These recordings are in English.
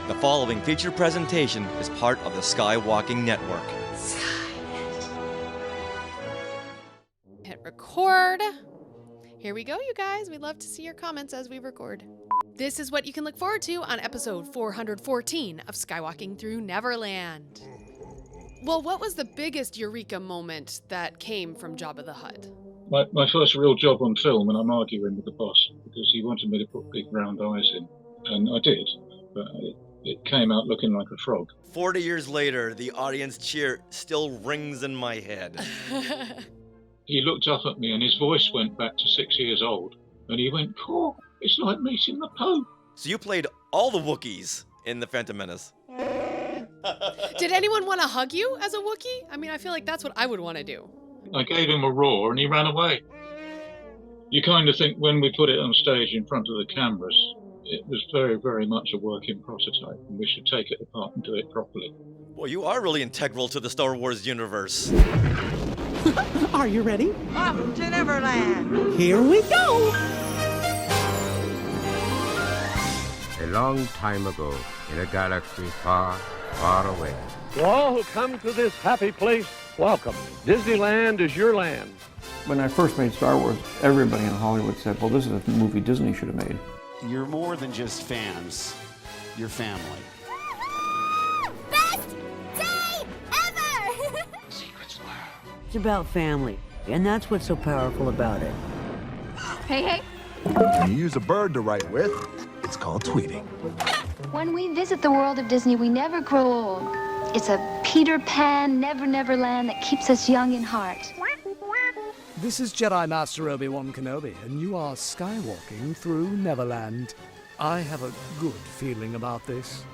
The following feature presentation is part of the Skywalking Network. Hit record. Here we go, you guys. We'd love to see your comments as we record. This is what you can look forward to on episode 414 of Skywalking Through Neverland. Well, what was the biggest eureka moment that came from Jabba the Hutt? My first real job on film, and I'm arguing with the boss because he wanted me to put big round eyes in, and I did, but it came out looking like a frog. 40 years later, the audience cheer still rings in my head. He looked up at me and his voice went back to 6 years old, and he went, "Cool, it's like meeting the Pope." So you played all the Wookiees in the Phantom Menace. Did anyone want to hug you as a Wookiee? I mean, I feel like that's what I would want to do. I gave him a roar and he ran away. You kind of think when we put it on stage in front of the cameras, it was very, very much a working prototype, and we should take it apart and do it properly. Well, you are really integral to the Star Wars universe. Are you ready? Off to Neverland! Here we go! A long time ago, in a galaxy far, far away. To all who come to this happy place, welcome. Disneyland is your land. When I first made Star Wars, everybody in Hollywood said, well, this is a movie Disney should have made. You're more than just fans. You're family. Best day ever! Secrets learned. It's about family, and that's what's so powerful about it. Hey. When you use a bird to write with, it's called tweeting. When we visit the world of Disney, we never grow old. It's a Peter Pan, Never land that keeps us young in heart. This is Jedi Master Obi-Wan Kenobi, and you are skywalking through Neverland. I have a good feeling about this.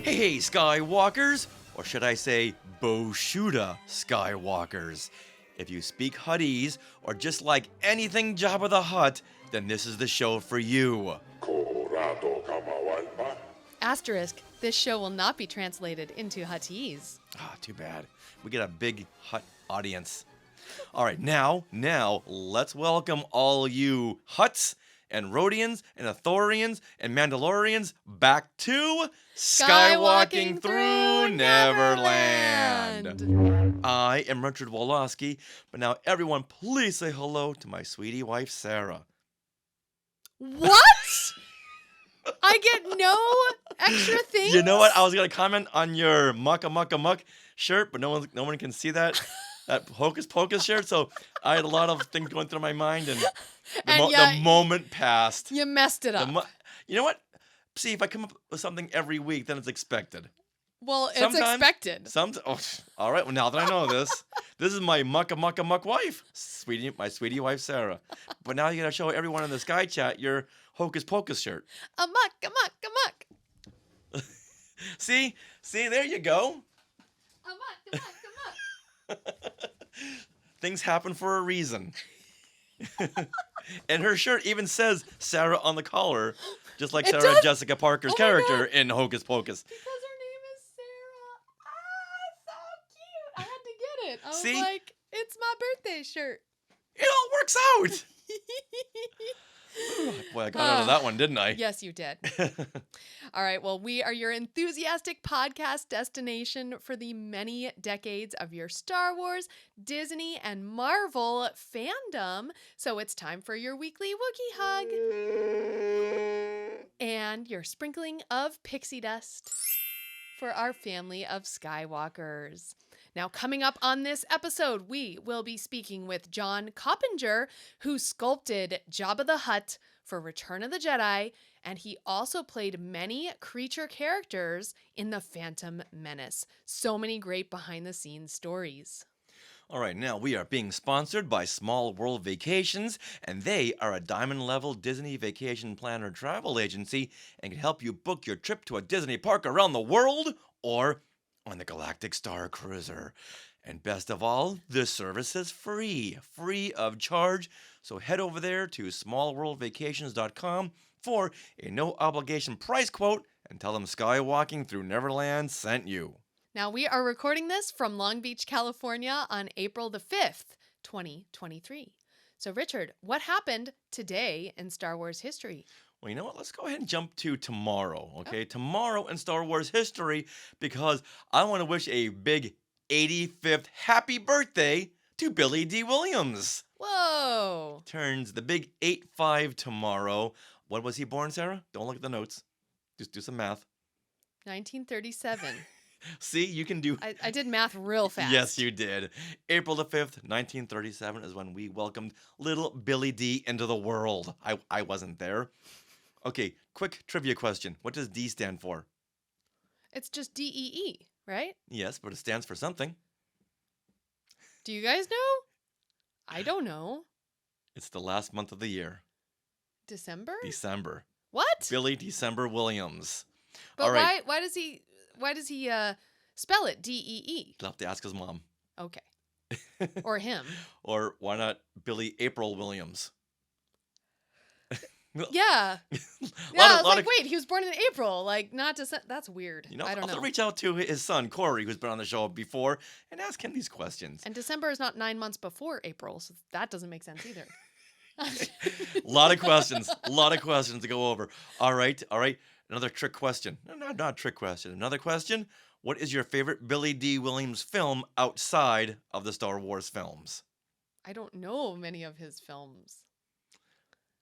Hey, Skywalkers! Or should I say, Boshuda Skywalkers. If you speak Huttese, or just like anything Jabba the Hutt, then this is the show for you. Asterisk, this show will not be translated into Huttese. Ah, too bad. We get a big Hutt audience. All right, now, let's welcome all you Hutts and Rhodians and Athorians and Mandalorians back to Skywalking Through Neverland. I am Richard Woloski, but now everyone please say hello to my sweetie wife, Sarah. What? I get no extra things? You know what? I was going to comment on your muck shirt, but no one can see that Hocus Pocus shirt, so I had a lot of things going through my mind, and the moment passed. You messed it up. You know what? See, if I come up with something every week, then it's expected. Well, it's expected. All right, well, now that I know this is my muck wife, my sweetie wife, Sarah. But now you got to show everyone in the Sky Chat your Hocus Pocus shirt. A muck. See, there you go. A muck. Things happen for a reason. And her shirt even says Sarah on the collar, just like Sarah Jessica Parker's character in Hocus Pocus. Because her name is Sarah. So cute. I had to get it. I was like, it's my birthday shirt. It all works out. Boy, I got out of that one, didn't I? Yes, you did. All right, well, we are your enthusiastic podcast destination for the many decades of your Star Wars, Disney, and Marvel fandom. So it's time for your weekly Wookiee hug and your sprinkling of pixie dust for our family of Skywalkers. Now, coming up on this episode, we will be speaking with John Coppinger, who sculpted Jabba the Hutt for Return of the Jedi, and he also played many creature characters in the Phantom Menace. So many great behind-the-scenes stories. All right, now we are being sponsored by Small World Vacations, and they are a diamond-level Disney vacation planner travel agency and can help you book your trip to a Disney park around the world or on the Galactic Star Cruiser. And best of all, this service is free of charge. So head over there to smallworldvacations.com for a no-obligation price quote and tell them Skywalking Through Neverland sent you. Now, we are recording this from Long Beach, California on April the 5th, 2023. So, Richard, what happened today in Star Wars history? Well, you know what? Let's go ahead and jump to tomorrow, okay? Tomorrow in Star Wars history, because I want to wish a big 85th happy birthday to Billy D. Williams. Whoa. Turns the big 85 tomorrow. When was he born, Sarah? Don't look at the notes. Just do some math. 1937. See, you can do... I did math real fast. Yes, you did. April the 5th, 1937 is when we welcomed little Billy D into the world. I wasn't there. Okay, quick trivia question. What does D stand for? It's just DEE, right? Yes, but it stands for something. Do you guys know? I don't know. It's the last month of the year. December? December. What? Billy December Williams. But all right. why does he spell it DEE? You'll have to ask his mom. Okay. Or him. Or why not Billy April Williams? Yeah. I was like, wait, he was born in April. Like, not December. That's weird. You know, I don't know. I'll reach out to his son, Corey, who's been on the show before, and ask him these questions. And December is not 9 months before April, so that doesn't make sense either. A lot of questions. A lot of questions to go over. All right. Another trick question. No, not a trick question. Another question. What is your favorite Billy D. Williams film outside of the Star Wars films? I don't know many of his films.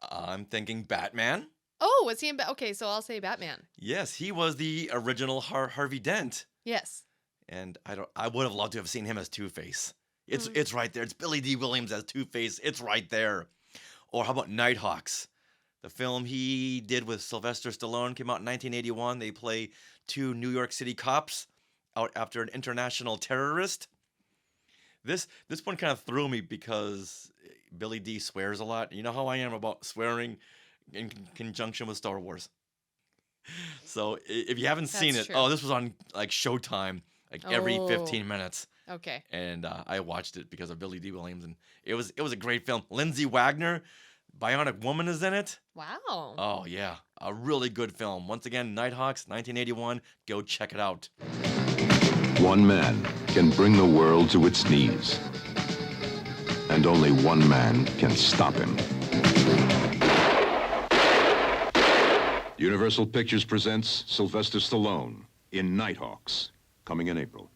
I'm thinking Batman. Oh, was he in okay, so I'll say Batman. Yes, he was the original Harvey Dent. Yes. And I would have loved to have seen him as Two-Face. It's right there. It's Billy D. Williams as Two-Face. It's right there. Or how about Nighthawks? The film he did with Sylvester Stallone came out in 1981. They play two New York City cops out after an international terrorist. This one kind of threw me because Billy D swears a lot. You know how I am about swearing in conjunction with Star Wars. So if you haven't seen it, true. this was on like Showtime, like every 15 minutes. Okay. And I watched it because of Billy D. Williams, and it was a great film. Lindsay Wagner, Bionic Woman, is in it. Wow. Oh yeah, a really good film. Once again, Nighthawks, 1981. Go check it out. One man can bring the world to its knees, and only one man can stop him. Universal Pictures presents Sylvester Stallone in Nighthawks, coming in April.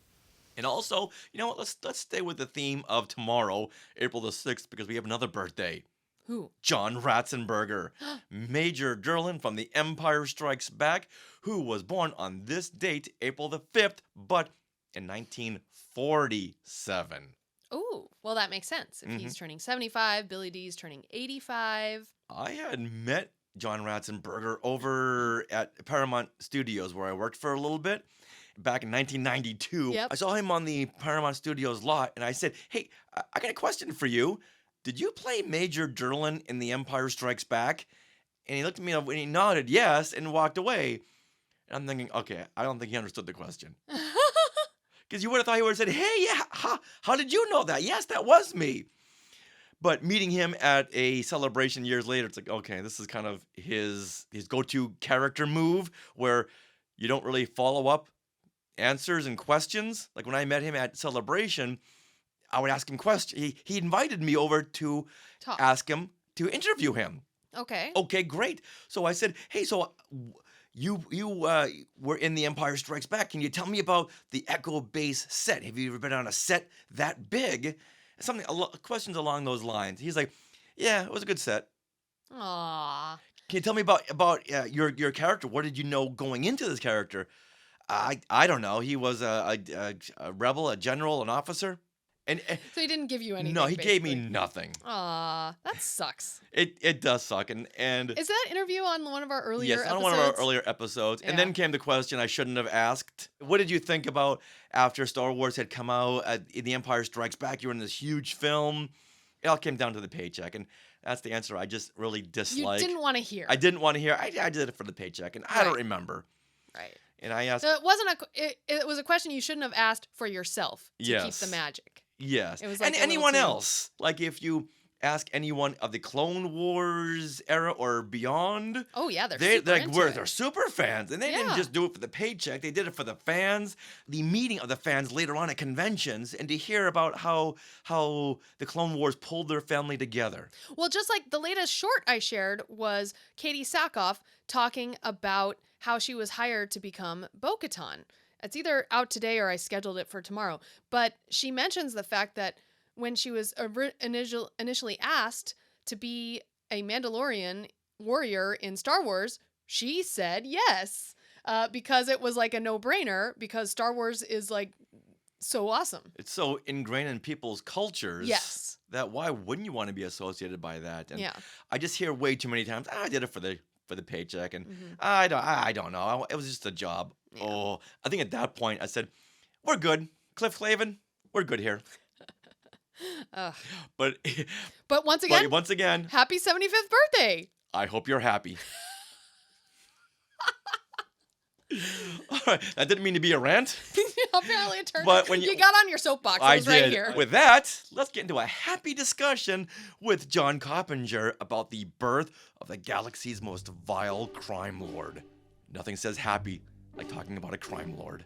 And also, you know what? Let's stay with the theme of tomorrow, April the 6th, because we have another birthday. Who? John Ratzenberger, Major Durlin from The Empire Strikes Back, who was born on this date, April the 5th, but in 1947. Oh, well, that makes sense. If he's turning 75, Billy D's turning 85. I had met John Ratzenberger over at Paramount Studios, where I worked for a little bit. Back in 1992, Yep. I saw him on the Paramount Studios lot, and I said, "Hey, I got a question for you. Did you play Major Durlin in The Empire Strikes Back?" And he looked at me and he nodded yes and walked away. And I'm thinking, okay, I don't think he understood the question. Because you would have thought he would have said, "Hey, yeah, how did you know that? Yes, that was me." But meeting him at a celebration years later, it's like, okay, this is kind of his go-to character move where you don't really follow up answers and questions. Like when I met him at Celebration, I would ask him questions. He invited me over to ask him to interview him. Okay. Okay, great. So I said, "Hey, so you were in The Empire Strikes Back. Can you tell me about the Echo Base set? Have you ever been on a set that big?" Questions along those lines. He's like, "Yeah, it was a good set." Aww. Can you tell me about your character? What did you know going into this character? I don't know. He was a rebel, a general, an officer. And So he didn't give you anything. no, he gave basically. me nothing. Aw, that sucks. It does suck. And Is that interview on one of our earlier yes, episodes? on one of our earlier episodes. And then came the question I shouldn't have asked. What did you think about after Star Wars had come out? The Empire Strikes Back, you were in this huge film. It all came down to the paycheck. And that's the answer I just really dislike. You didn't want to hear. I didn't want to hear. I did it for the paycheck. And I don't remember. Right. And I asked. So it wasn't it was a question you shouldn't have asked for yourself to keep Yes. the magic. Yes. It was like and a little anyone too- else. Like if you ask anyone of the Clone Wars era or beyond, Oh yeah, they're they're super fans, and they didn't just do it for the paycheck. They did it for the fans, the meeting of the fans later on at conventions, and to hear about how the Clone Wars pulled their family together. Well, just like the latest short I shared was Katie Sackhoff talking about how she was hired to become Bo-Katan. It's either out today or I scheduled it for tomorrow. But she mentions the fact that when she was initially asked to be a Mandalorian warrior in Star Wars, she said yes, because it was like a no-brainer, because Star Wars is like so awesome. It's so ingrained in people's cultures. Yes. That why wouldn't you want to be associated by that? And Yeah. I just hear way too many times, I did it for the paycheck, and I don't know. It was just a job. Yeah. Oh, I think at that point I said, we're good. Cliff Clavin, we're good here. But once again, happy 75th birthday. I hope you're happy. All right, that didn't mean to be a rant. Apparently it turned. But when you got on your soapbox, it was right here. With that, let's get into a happy discussion with John Coppinger about the birth of the galaxy's most vile crime lord. Nothing says happy like talking about a crime lord.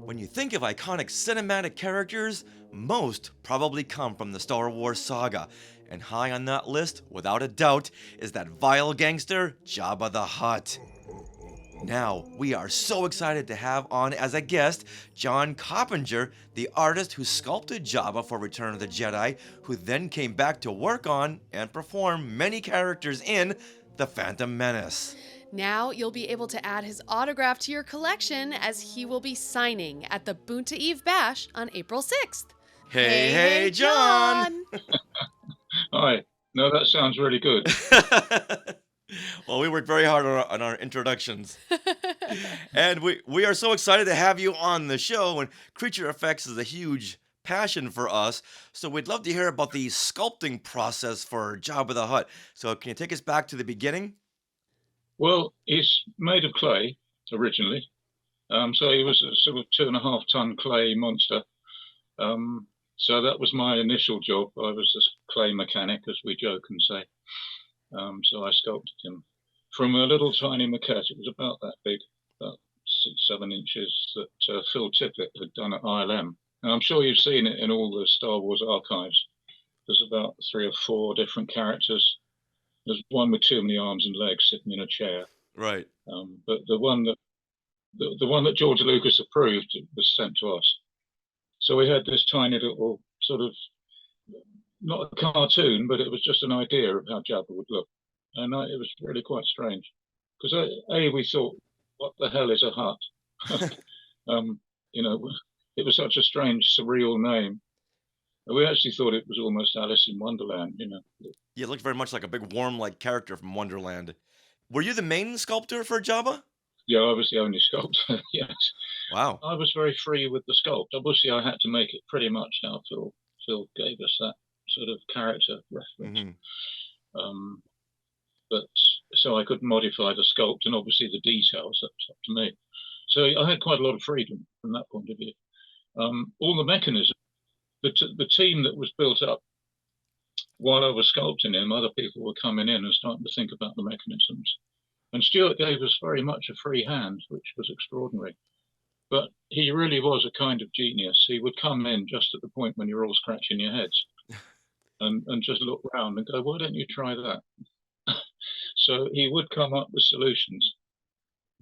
When you think of iconic cinematic characters, most probably come from the Star Wars saga. And high on that list, without a doubt, is that vile gangster, Jabba the Hutt. Now, we are so excited to have on as a guest, John Coppinger, the artist who sculpted Jabba for Return of the Jedi, who then came back to work on and perform many characters in The Phantom Menace. Now you'll be able to add his autograph to your collection as he will be signing at the Boonta Eve Bash on April 6th. Hey, John! Hi. No, that sounds really good. Well, we worked very hard on our introductions. And we are so excited to have you on the show, and creature effects is a huge passion for us. So we'd love to hear about the sculpting process for Jabba the Hutt. So can you take us back to the beginning? Well, he's made of clay originally. So he was a sort of 2.5 ton clay monster. So that was my initial job. I was a clay mechanic, as we joke and say. So I sculpted him from a little tiny maquette. It was about that big, about 6-7 inches, that Phil Tippett had done at ILM. And I'm sure you've seen it in all the Star Wars archives. There's about 3 or 4 different characters. There's one with too many arms and legs sitting in a chair. Right. But the one that George Lucas approved was sent to us. So we had this tiny little sort of, not a cartoon, but it was just an idea of how Jabba would look. And it was really quite strange. Because we thought, what the hell is a hut? It was such a strange, surreal name. We actually thought it was almost Alice in Wonderland, Yeah, it looked very much like a big worm-like character from Wonderland. Were you the main sculptor for Jabba? Yeah, I was the only sculptor, yes. Wow. I was very free with the sculpt. Obviously, I had to make it pretty much how Phil gave us that sort of character reference. But so I could modify the sculpt and obviously the details, that's up to me. So I had quite a lot of freedom from that point of view. All the mechanism, the team that was built up while I was sculpting him, other people were coming in and starting to think about the mechanisms. And Stuart gave us very much a free hand, which was extraordinary. But he really was a kind of genius. He would come in just at the point when you're all scratching your heads and just look round and go, why don't you try that? So he would come up with solutions.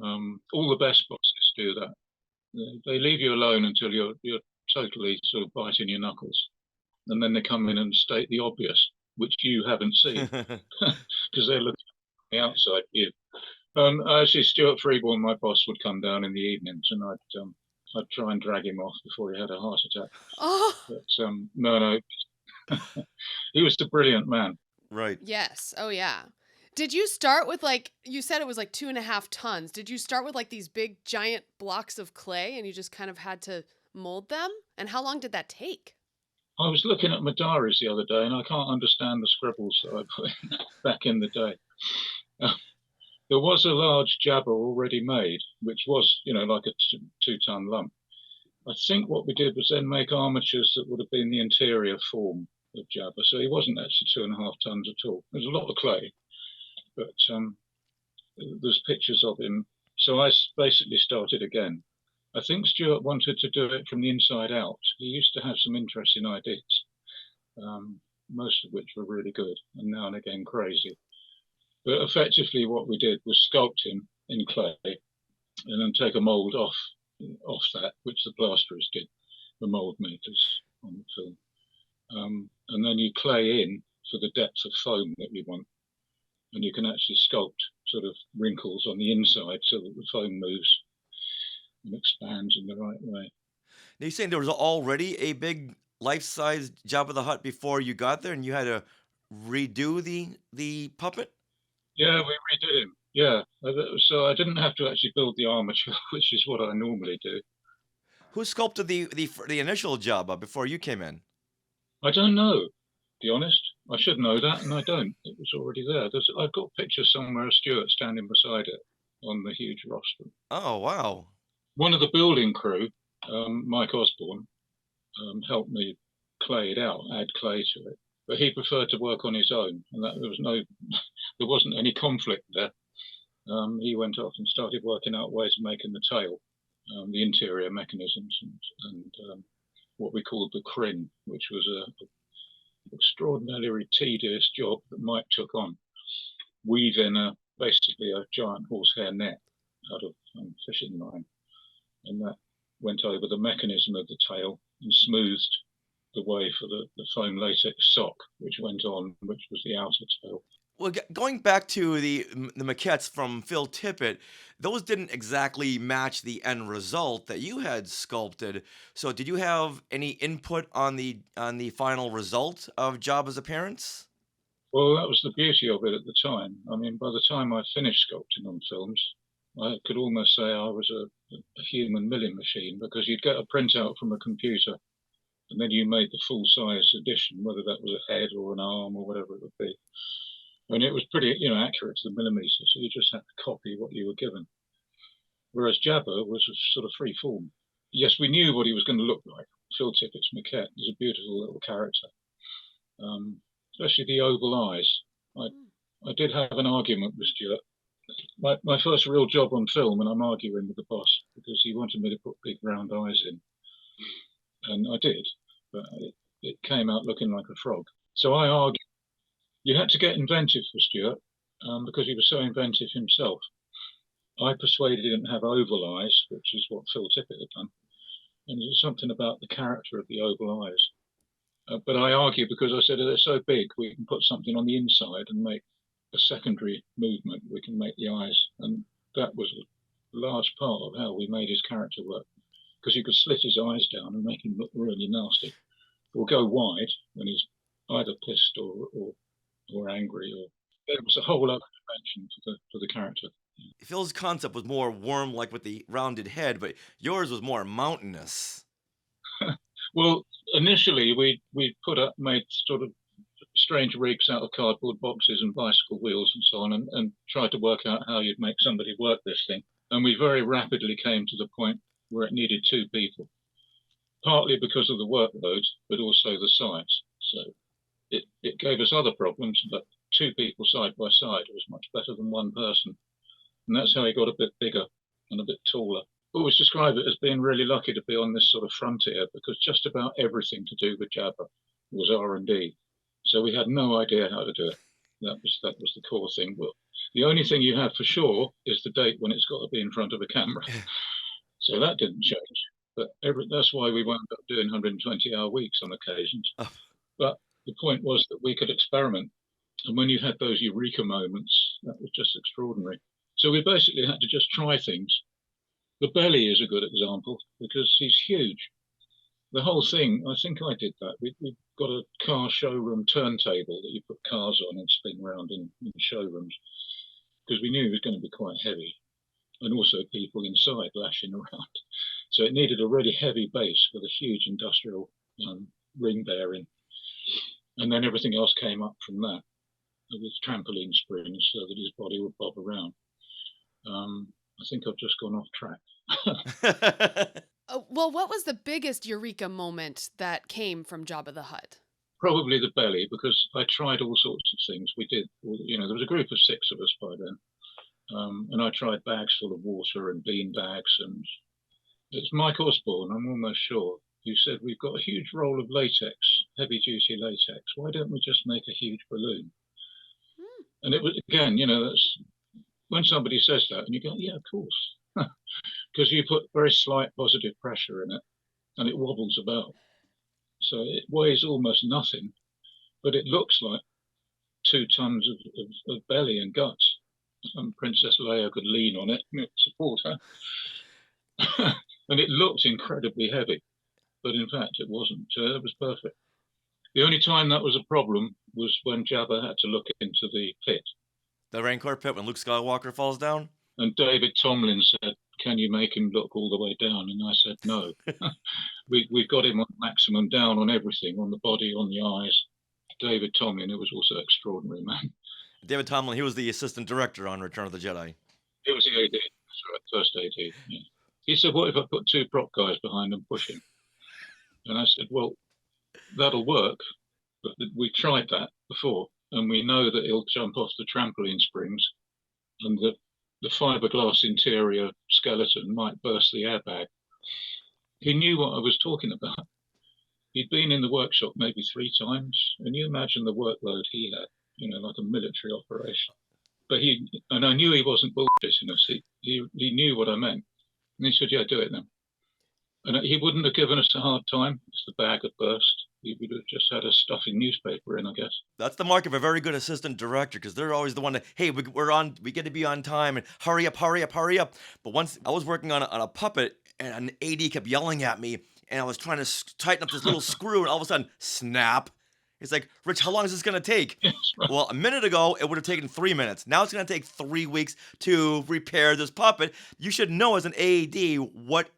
All the best bosses do that. They leave you alone until you're totally sort of biting your knuckles. And then they come in and state the obvious, which you haven't seen, because they're looking at the outside view. Actually, Stuart Freeborn, my boss, would come down in the evenings, and I'd try and drag him off before he had a heart attack. Oh. But no, he was a brilliant man. Right. Yes. Oh yeah. Did you start with you said it was 2.5 tons? Did you start with these big giant blocks of clay and you just kind of had to mold them? And how long did that take? I was looking at my diaries the other day, and I can't understand the scribbles that I put in back in the day. There was a large Jabba already made, which was, like a 2-ton lump. I think what we did was then make armatures that would have been the interior form of Jabba. So he wasn't actually 2.5 tons at all. There's a lot of clay, but there's pictures of him. So I basically started again. I think Stuart wanted to do it from the inside out. He used to have some interesting ideas, most of which were really good and now and again crazy. But effectively what we did was sculpt him in clay and then take a mould off that, which the plasterers did, the mould makers on the film. And then you clay in for the depth of foam that you want. And you can actually sculpt sort of wrinkles on the inside so that the foam moves and expands in the right way. Now, you're saying there was already a big life-size Jabba the Hutt before you got there, and you had to redo the puppet? Yeah, we redid him. Yeah, so I didn't have to actually build the armature, which is what I normally do. Who sculpted the initial Jabba before you came in? I don't know, to be honest. I should know that, and I don't. It was already there. I've got pictures somewhere of Stuart standing beside it on the huge rostrum. Oh, wow. One of the building crew, Mike Osborne, helped me clay it out, add clay to it. But he preferred to work on his own, and there wasn't any conflict there. He went off and started working out ways of making the tail, the interior mechanisms, and what we called the crin, which was an extraordinarily tedious job that Mike took on, weaving basically a giant horsehair net out of fishing line, and that went over the mechanism of the tail and smoothed the way for the foam latex sock, which went on, which was the outer tail. Well, going back to the maquettes from Phil Tippett, those didn't exactly match the end result that you had sculpted. So, did you have any input on the final result of Jabba's appearance? Well, that was the beauty of it at the time. I mean, by the time I finished sculpting on films, I could almost say I was a human milling machine, because you'd get a printout from a computer, and then you made the full-size edition, whether that was a head or an arm or whatever it would be. And it was pretty, accurate to the millimeter, so you just had to copy what you were given. Whereas Jabba was a sort of free form. Yes, we knew what he was going to look like. Phil Tippett's maquette is a beautiful little character, especially the oval eyes. I did have an argument with Stuart. My first real job on film, and I'm arguing with the boss because he wanted me to put big round eyes in, and I did, but it came out looking like a frog. So I argued. You had to get inventive for Stuart, because he was so inventive himself. I persuaded him to have oval eyes, which is what Phil Tippett had done, and there was something about the character of the oval eyes. But I argued, because I said, they're so big, we can put something on the inside and make a secondary movement. We can make the eyes, and that was a large part of how we made his character work, because you could slit his eyes down and make him look really nasty, or go wide when he's either pissed or angry, or there was a whole other dimension for the character. Phil's concept was more worm-like with the rounded head, but yours was more mountainous. Well, initially we made sort of strange rigs out of cardboard boxes and bicycle wheels and so on, and tried to work out how you'd make somebody work this thing. And we very rapidly came to the point where it needed 2 people, partly because of the workload, but also the size. So it gave us other problems, but 2 people side by side was much better than 1 person. And that's how he got a bit bigger and a bit taller. I always describe it as being really lucky to be on this sort of frontier, because just about everything to do with Jabba was R&D. So we had no idea how to do it. That was the core thing. But the only thing you have for sure is the date when it's got to be in front of a camera. So that didn't change. But that's why we wound up doing 120-hour weeks on occasions. But the point was that we could experiment. And when you had those eureka moments, that was just extraordinary. So we basically had to just try things. The belly is a good example, because he's huge. The whole thing, I think I did that. We got a car showroom turntable that you put cars on and spin around in showrooms, because we knew it was going to be quite heavy, and also people inside lashing around. So it needed a really heavy base with a huge industrial ring bearing. And then everything else came up from that, with trampoline springs so that his body would bob around. I think I've just gone off track. Well, what was the biggest eureka moment that came from Jabba the Hutt? Probably the belly, because I tried all sorts of things. We did, there was a group of 6 of us by then. And I tried bags full of water and bean bags. And it's Mike Osborne, I'm almost sure, who said, we've got a huge roll of latex, heavy duty latex. Why don't we just make a huge balloon? And it was, again, that's when somebody says that and you go, yeah, of course. Because you put very slight positive pressure in it and it wobbles about. So it weighs almost nothing, but it looks like 2 tons of belly and guts. And Princess Leia could lean on it and support her. And it looked incredibly heavy, but in fact it wasn't. It was perfect. The only time that was a problem was when Jabba had to look into the pit. The Rancor pit when Luke Skywalker falls down? And David Tomlin said, can you make him look all the way down? And I said, no. We've got him on maximum down on everything, on the body, on the eyes. David Tomlin, who was also extraordinary, man. David Tomlin, he was the assistant director on Return of the Jedi. He was the AD, that's right, first AD. Yeah. He said, what if I put 2 prop guys behind them pushing? And I said, well, that'll work, but we tried that before, and we know that he'll jump off the trampoline springs, and the fiberglass interior skeleton might burst the airbag. He knew what I was talking about. He'd been in the workshop maybe 3 times, and you imagine the workload he had, like a military operation. But I knew he wasn't bullshitting us. He knew what I meant. And he said, yeah, do it then. And he wouldn't have given us a hard time if the bag had burst. He would have just had a stuffing newspaper in, I guess. That's the mark of a very good assistant director, because they're always the one that, hey, we get to be on time, and hurry up. But once I was working on a puppet, and an AD kept yelling at me, and I was trying to tighten up this little screw, and all of a sudden, snap. He's like, Rich, how long is this going to take? Yes, right. Well, a minute ago, it would have taken 3 minutes. Now it's going to take 3 weeks to repair this puppet. You should know as an AD what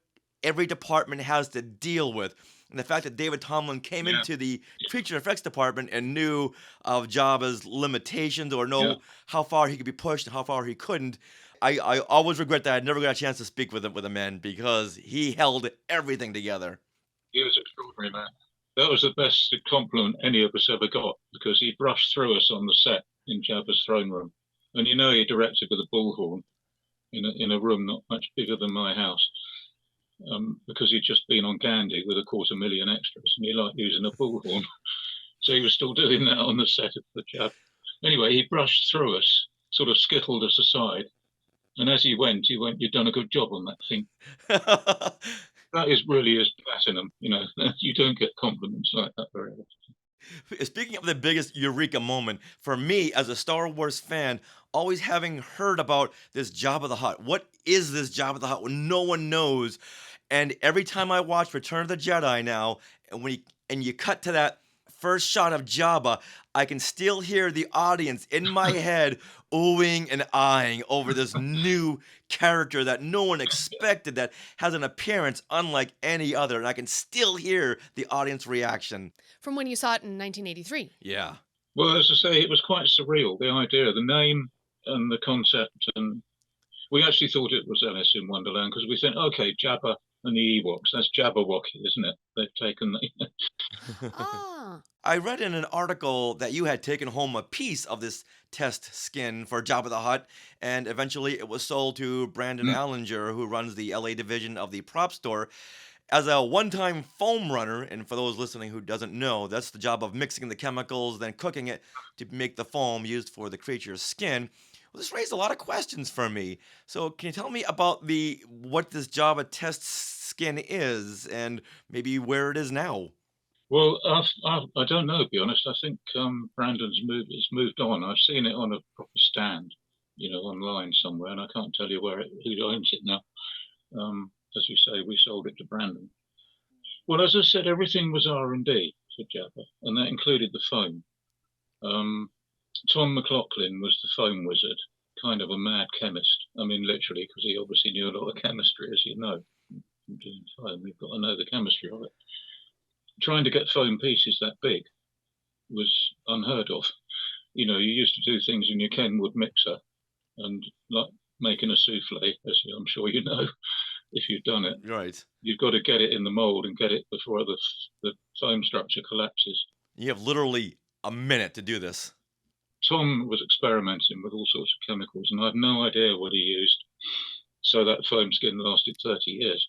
every department has to deal with. And the fact that David Tomlin came into the creature effects department and knew of Jabba's limitations, or know how far he could be pushed and how far he couldn't, I always regret that I never got a chance to speak with him then, because he held everything together. He was extraordinary, man. That was the best compliment any of us ever got, because he brushed through us on the set in Jabba's throne room. And he directed with a bullhorn in a room not much bigger than my house, because he'd just been on Gandhi with 250,000 extras, and he liked using a bullhorn. So he was still doing that on the set of the Jabba. Anyway, he brushed through us, sort of skittled us aside. And as he went, you've done a good job on that thing. That really is platinum. You don't get compliments like that very often. Speaking of the biggest eureka moment, for me as a Star Wars fan, always having heard about this Jabba the Hutt. What is this Jabba the Hutt when no one knows? And every time I watch Return of the Jedi now, and you cut to that first shot of Jabba, I can still hear the audience in my head oohing and eyeing over this new character that no one expected, that has an appearance unlike any other, and I can still hear the audience reaction. From when you saw it in 1983. Yeah. Well, as I say, it was quite surreal, the idea, the name and the concept, and we actually thought it was Alice in Wonderland, because we think, okay, Jabba and the Ewoks, that's Jabberwocky, isn't it? They've taken the... I read in an article that you had taken home a piece of this test skin for Jabba the Hutt, and eventually it was sold to Brandon Allinger, who runs the LA division of the prop store, as a one-time foam runner. And for those listening who doesn't know, that's the job of mixing the chemicals, then cooking it to make the foam used for the creature's skin. Well, this raised a lot of questions for me. So can you tell me about what this Jabba test skin is, and maybe where it is now? Well, I don't know, to be honest. I think Brandon's moved on. I've seen it on a proper stand, online somewhere, and I can't tell you who owns it now. As you say, we sold it to Brandon. Well, as I said, everything was R&D for Jabba, and that included the foam. Tom McLaughlin was the foam wizard, kind of a mad chemist. I mean, literally, because he obviously knew a lot of chemistry, as you know. From doing foam, you've got to know the chemistry of it. Trying to get foam pieces that big was unheard of. You used to do things in your Kenwood mixer, and like making a souffle, as I'm sure you know, if you've done it. Right. You've got to get it in the mold and get it before the foam structure collapses. You have literally a minute to do this. Tom was experimenting with all sorts of chemicals, and I have no idea what he used. So that foam skin lasted 30 years.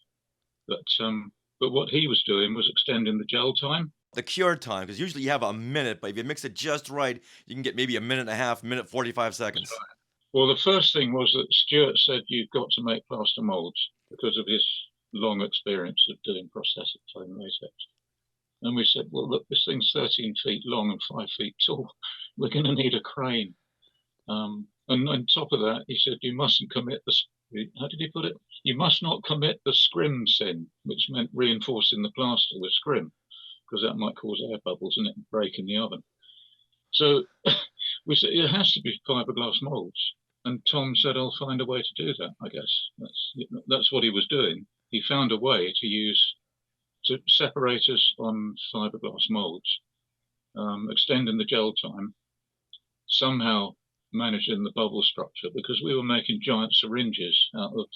But what he was doing was extending the gel time. The cure time, because usually you have a minute, but if you mix it just right, you can get maybe a minute and a half, minute 45 seconds. Well, the first thing was that Stuart said you've got to make plaster molds because of his long experience of doing prosthetic foam latex. And we said, well, look, this thing's 13 feet long and 5 feet tall. We're going to need a crane. And on top of that, he said, you mustn't commit how did he put it? You must not commit the scrim sin, which meant reinforcing the plaster with scrim, because that might cause air bubbles and it break in the oven. So we said, it has to be fiberglass molds. And Tom said, I'll find a way to do that, I guess. That's what he was doing. He found a way to use separators on fiberglass molds, extending the gel time, somehow managing the bubble structure, because we were making giant syringes out of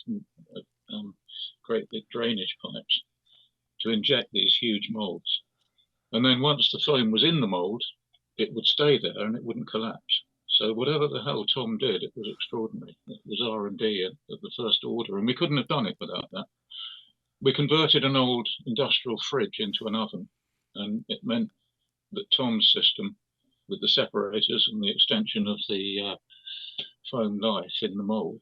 great big drainage pipes to inject these huge molds. And then once the foam was in the mold, it would stay there and it wouldn't collapse. So whatever the hell Tom did, it was extraordinary. It was R&D at the first order, and we couldn't have done it without that. We converted an old industrial fridge into an oven, and it meant that Tom's system, with the separators and the extension of the foam life in the mold,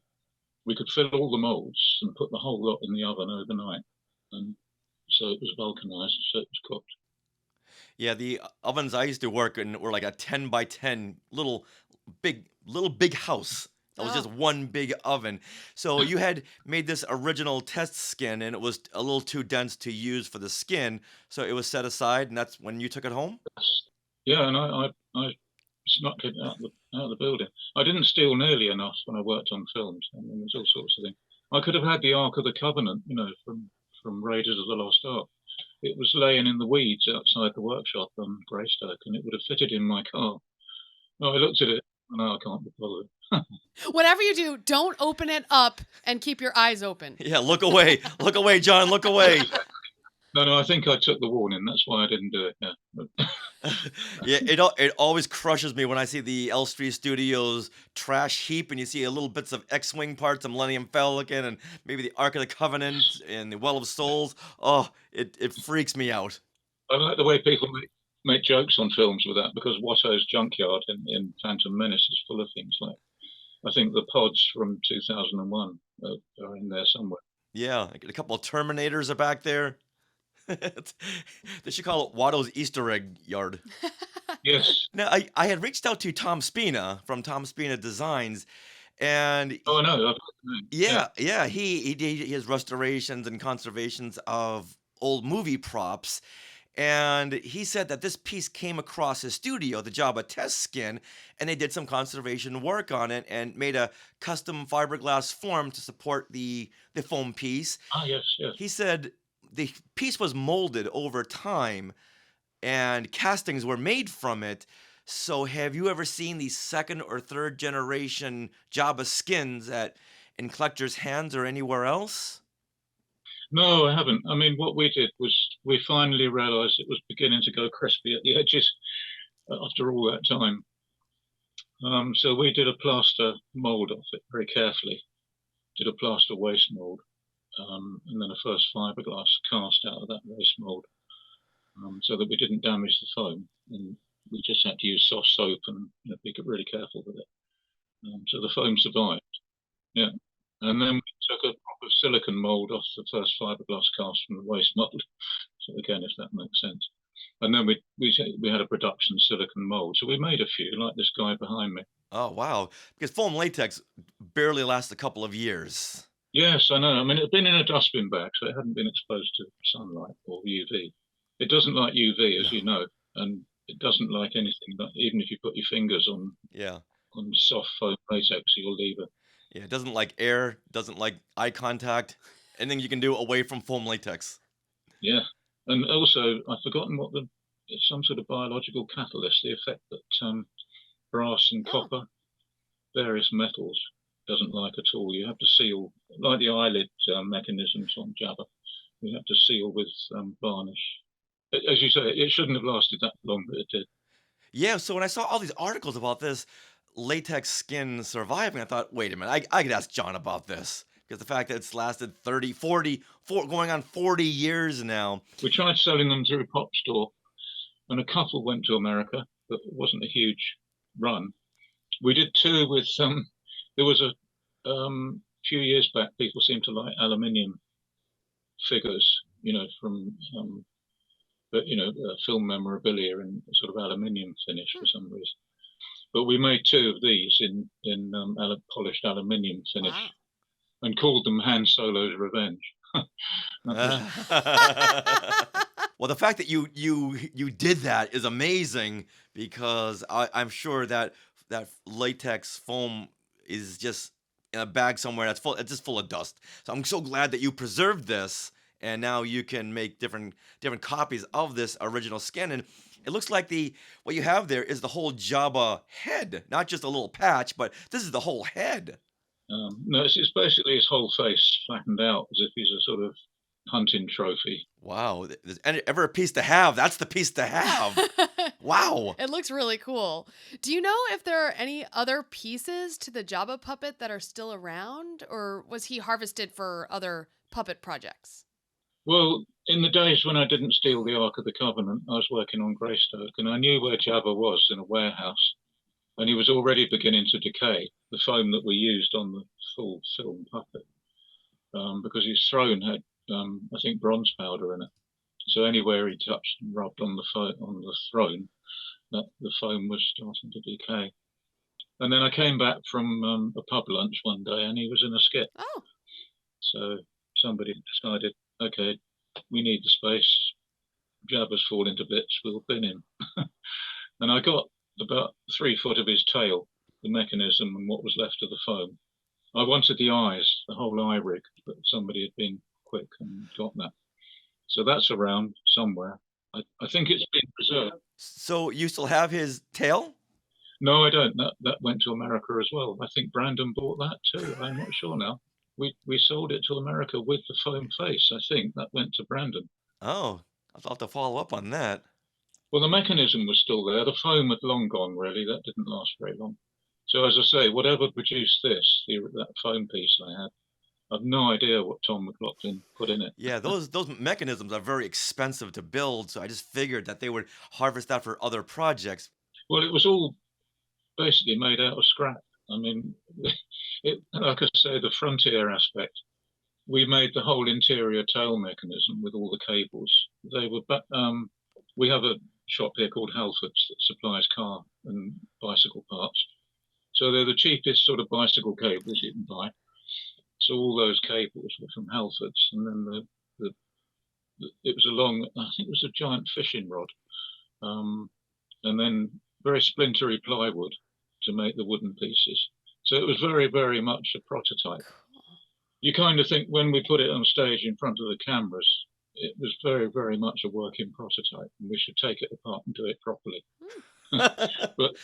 we could fill all the molds and put the whole lot in the oven overnight. And so it was vulcanized, so it was cooked. Yeah, the ovens I used to work in were like a 10 by 10 little big house. That was just one big oven. So you had made this original test skin, and it was a little too dense to use for the skin, so it was set aside, and that's when you took it home? Yeah, and I snuck it out of the building. I didn't steal nearly enough when I worked on films. I mean, there's all sorts of things. I could have had the Ark of the Covenant, from Raiders of the Lost Ark. It was laying in the weeds outside the workshop on Greystoke, and it would have fitted in my car. No, I looked at it, and I can't be bothered. Whatever you do, don't open it up and keep your eyes open. Yeah, look away. Look away, John. Look away. No, I think I took the warning. That's why I didn't do it. Yeah. Yeah, it always crushes me when I see the Elstree Studios trash heap, and you see a little bits of X-wing parts of Millennium Falcon, and maybe the Ark of the Covenant and the Well of Souls. Oh, it freaks me out. I like the way people make jokes on films with that, because Watto's junkyard in Phantom Menace is full of things like, I think the pods from 2001 are in there somewhere. Yeah, a couple of Terminators are back there. They should call it Watto's Easter egg yard. Yes. Now, I had reached out to Tom Spina from Tom Spina Designs, and oh no, yeah, he has restorations and conservations of old movie props, and he said that this piece came across his studio, the Jabba test skin, and they did some conservation work on it and made a custom fiberglass form to support the foam piece. Ah, yes. He said the piece was molded over time and castings were made from it. So have you ever seen these second or third generation Jabba skins in collectors' hands or anywhere else? No, I haven't. I mean, what we did was we finally realized it was beginning to go crispy at the edges after all that time. So we did a plaster mold of it very carefully, did a plaster waste mold. And then a first fiberglass cast out of that waste mold, so that we didn't damage the foam. And we just had to use soft soap and be really careful with it. So the foam survived. Yeah. And then we took a proper silicon mold off the first fiberglass cast from the waste mold. So again, if that makes sense. And then we had a production silicon mold. So we made a few, like this guy behind me. Oh, wow. Because foam latex barely lasts a couple of years. Yes, I know. I mean, it had been in a dustbin bag, so it hadn't been exposed to sunlight or UV. It doesn't like UV, as you know, and it doesn't like anything. Even if you put your fingers on soft foam latex, you'll leave it. Yeah, it doesn't like air, doesn't like eye contact, anything you can do away from foam latex. Yeah, and also I've forgotten what it's some sort of biological catalyst, the effect that brass and copper, various metals, doesn't like at all. You have to seal like the eyelid mechanisms on Jabba. We had to seal with varnish. As you say, it shouldn't have lasted that long, but it did. Yeah, so when I saw all these articles about this latex skin surviving, I thought, wait a minute, I could ask John about this. Because the fact that it's lasted 30, 40, going on 40 years now. We tried selling them through Pop Store, and a couple went to America, but it wasn't a huge run. We did two with there was a few years back, people seemed to like aluminium figures, from film memorabilia in sort of aluminium finish for some reason. But we made two of these in polished aluminium finish. Wow. And called them Han Solo's Revenge. Well, the fact that you did that is amazing, because I'm sure that latex foam is just in a bag somewhere it's just full of dust. So I'm so glad that you preserved this, and now you can make different copies of this original skin. And it looks like what you have there is the whole Jabba head, not just a little patch, but this is the whole head. No, it's basically his whole face flattened out as if he's a sort of hunting trophy. Wow. There's ever a piece to have, that's the piece to have. Wow. It looks really cool. Do you know if there are any other pieces to the Jabba puppet that are still around, or was he harvested for other puppet projects? Well, in the days when I didn't steal the Ark of the Covenant, I was working on Greystoke, and I knew where Jabba was in a warehouse. And he was already beginning to decay, the foam that we used on the full film puppet, because his throne had, I think, bronze powder in it. So anywhere he touched and rubbed on the throne, the foam was starting to decay. And then I came back from a pub lunch one day, and he was in a skip. Oh. So somebody decided, okay, we need the space. Jabba's falling to bits, we'll bin him. And I got about 3 foot of his tail, the mechanism and what was left of the foam. I wanted the eyes, the whole eye rig, but somebody had been quick and got that. So that's around somewhere. I think it's been preserved. So you still have his tail? No, I don't. That went to America as well. I think Brandon bought that too. I'm not sure now. We sold it to America with the foam face. I think that went to Brandon. Oh, I'll have to follow up on that. Well, the mechanism was still there. The foam had long gone, really. That didn't last very long. So, as I say, whatever produced that foam piece I had, I have no idea what Tom McLaughlin put in it. Yeah, those mechanisms are very expensive to build, so I just figured that they would harvest that for other projects. Well, it was all basically made out of scrap. I mean, like I say, the frontier aspect, we made the whole interior tail mechanism with all the cables. They were, we have a shop here called Halfords that supplies car and bicycle parts. So they're the cheapest sort of bicycle cables you can buy. So all those cables were from Halfords, and then it was a long, I think it was a giant fishing rod, and then very splintery plywood to make the wooden pieces. So it was very, very much a prototype. You kind of think when we put it on stage in front of the cameras, it was very, very much a working prototype, and we should take it apart and do it properly. But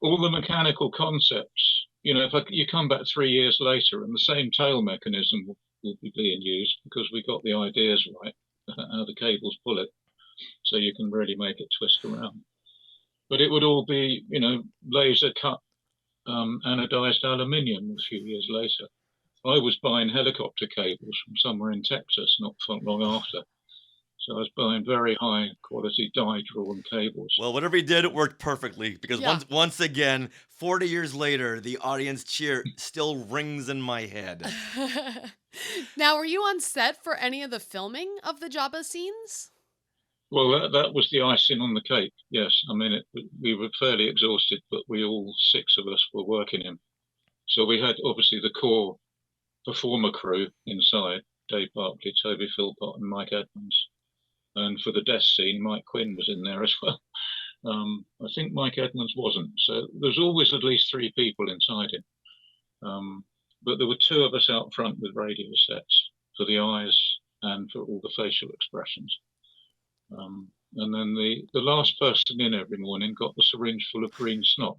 all the mechanical concepts, if you come back 3 years later and the same tail mechanism will be being used, because we got the ideas right, how the cables pull it, so you can really make it twist around. But it would all be, laser cut anodized aluminium a few years later. I was buying helicopter cables from somewhere in Texas not long after. So I was buying very high quality die-drawn cables. Well, whatever he did, it worked perfectly, because Yeah. once again, 40 years later, the audience cheer still rings in my head. Now, were you on set for any of the filming of the Jabba scenes? Well, that was the icing on the cake, yes. I mean, we were fairly exhausted, but we all 6 of us were working him. So we had, obviously, the core performer crew inside, Dave Barkley, Toby Philpott and Mike Edmonds. And for the death scene, Mike Quinn was in there as well. I think Mike Edmonds wasn't. So there's always at least 3 people inside him. But there were 2 of us out front with radio sets for the eyes and for all the facial expressions. And then the last person in every morning got the syringe full of green snot.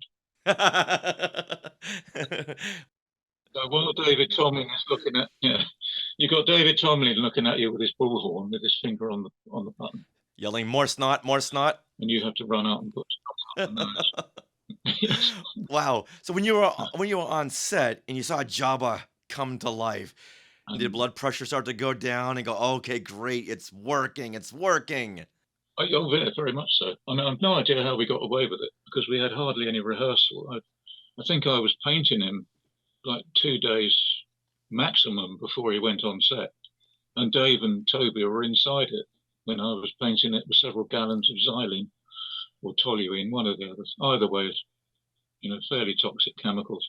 So while David Tomlin is looking at, you got David Tomlin looking at you with his bullhorn, with his finger on the button, Yelling, more snot, more snot. and you have to run out and put stuff on the nose. Yes. Wow. So when you were on set and you saw Jabba come to life, did blood pressure start to go down and go, okay, great, it's working, it's working? Oh, yeah, very much so. I mean, I've no idea how we got away with it because we had hardly any rehearsal. I think I was painting him like 2 days maximum before he went on set, and Dave and Toby were inside it when I was painting it with several gallons of xylene or toluene, one or the others. Either way, it's, fairly toxic chemicals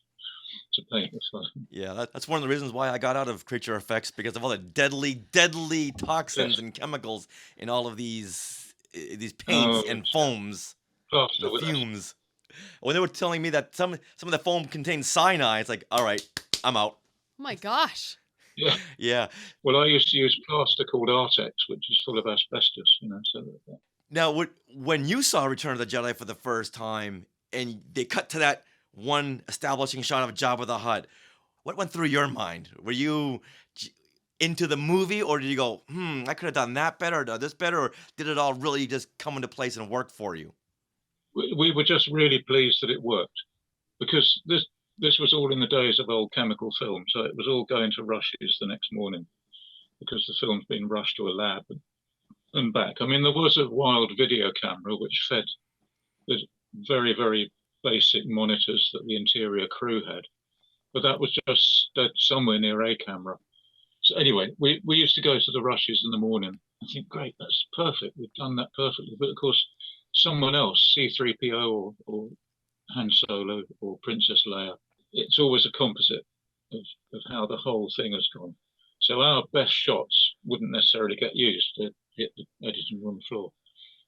to paint with. Yeah, that's one of the reasons why I got out of creature effects, because of all the deadly toxins and chemicals in all of these paints and foams, the fumes. When they were telling me that some of the foam contains cyanide, it's like, all right, I'm out. Oh my gosh. Yeah. Yeah. Well, I used to use plaster called Artex, which is full of asbestos, so that. Now, when you saw Return of the Jedi for the first time, and they cut to that one establishing shot of Jabba the Hutt, what went through your mind? Were you into the movie, or did you go, I could have done that better, or done this better, or did it all really just come into place and work for you? We were just really pleased that it worked, because this was all in the days of old chemical film, so it was all going to rushes the next morning because the film's been rushed to a lab and back. I mean, there was a wild video camera which fed the very, very basic monitors that the interior crew had, but that was just somewhere near a camera. So anyway, we used to go to the rushes in the morning and think, great, that's perfect, we've done that perfectly. But of course, someone else, C-3PO or Han Solo or Princess Leia, it's always a composite of how the whole thing has gone. So our best shots wouldn't necessarily get used. They'd hit the editing room floor.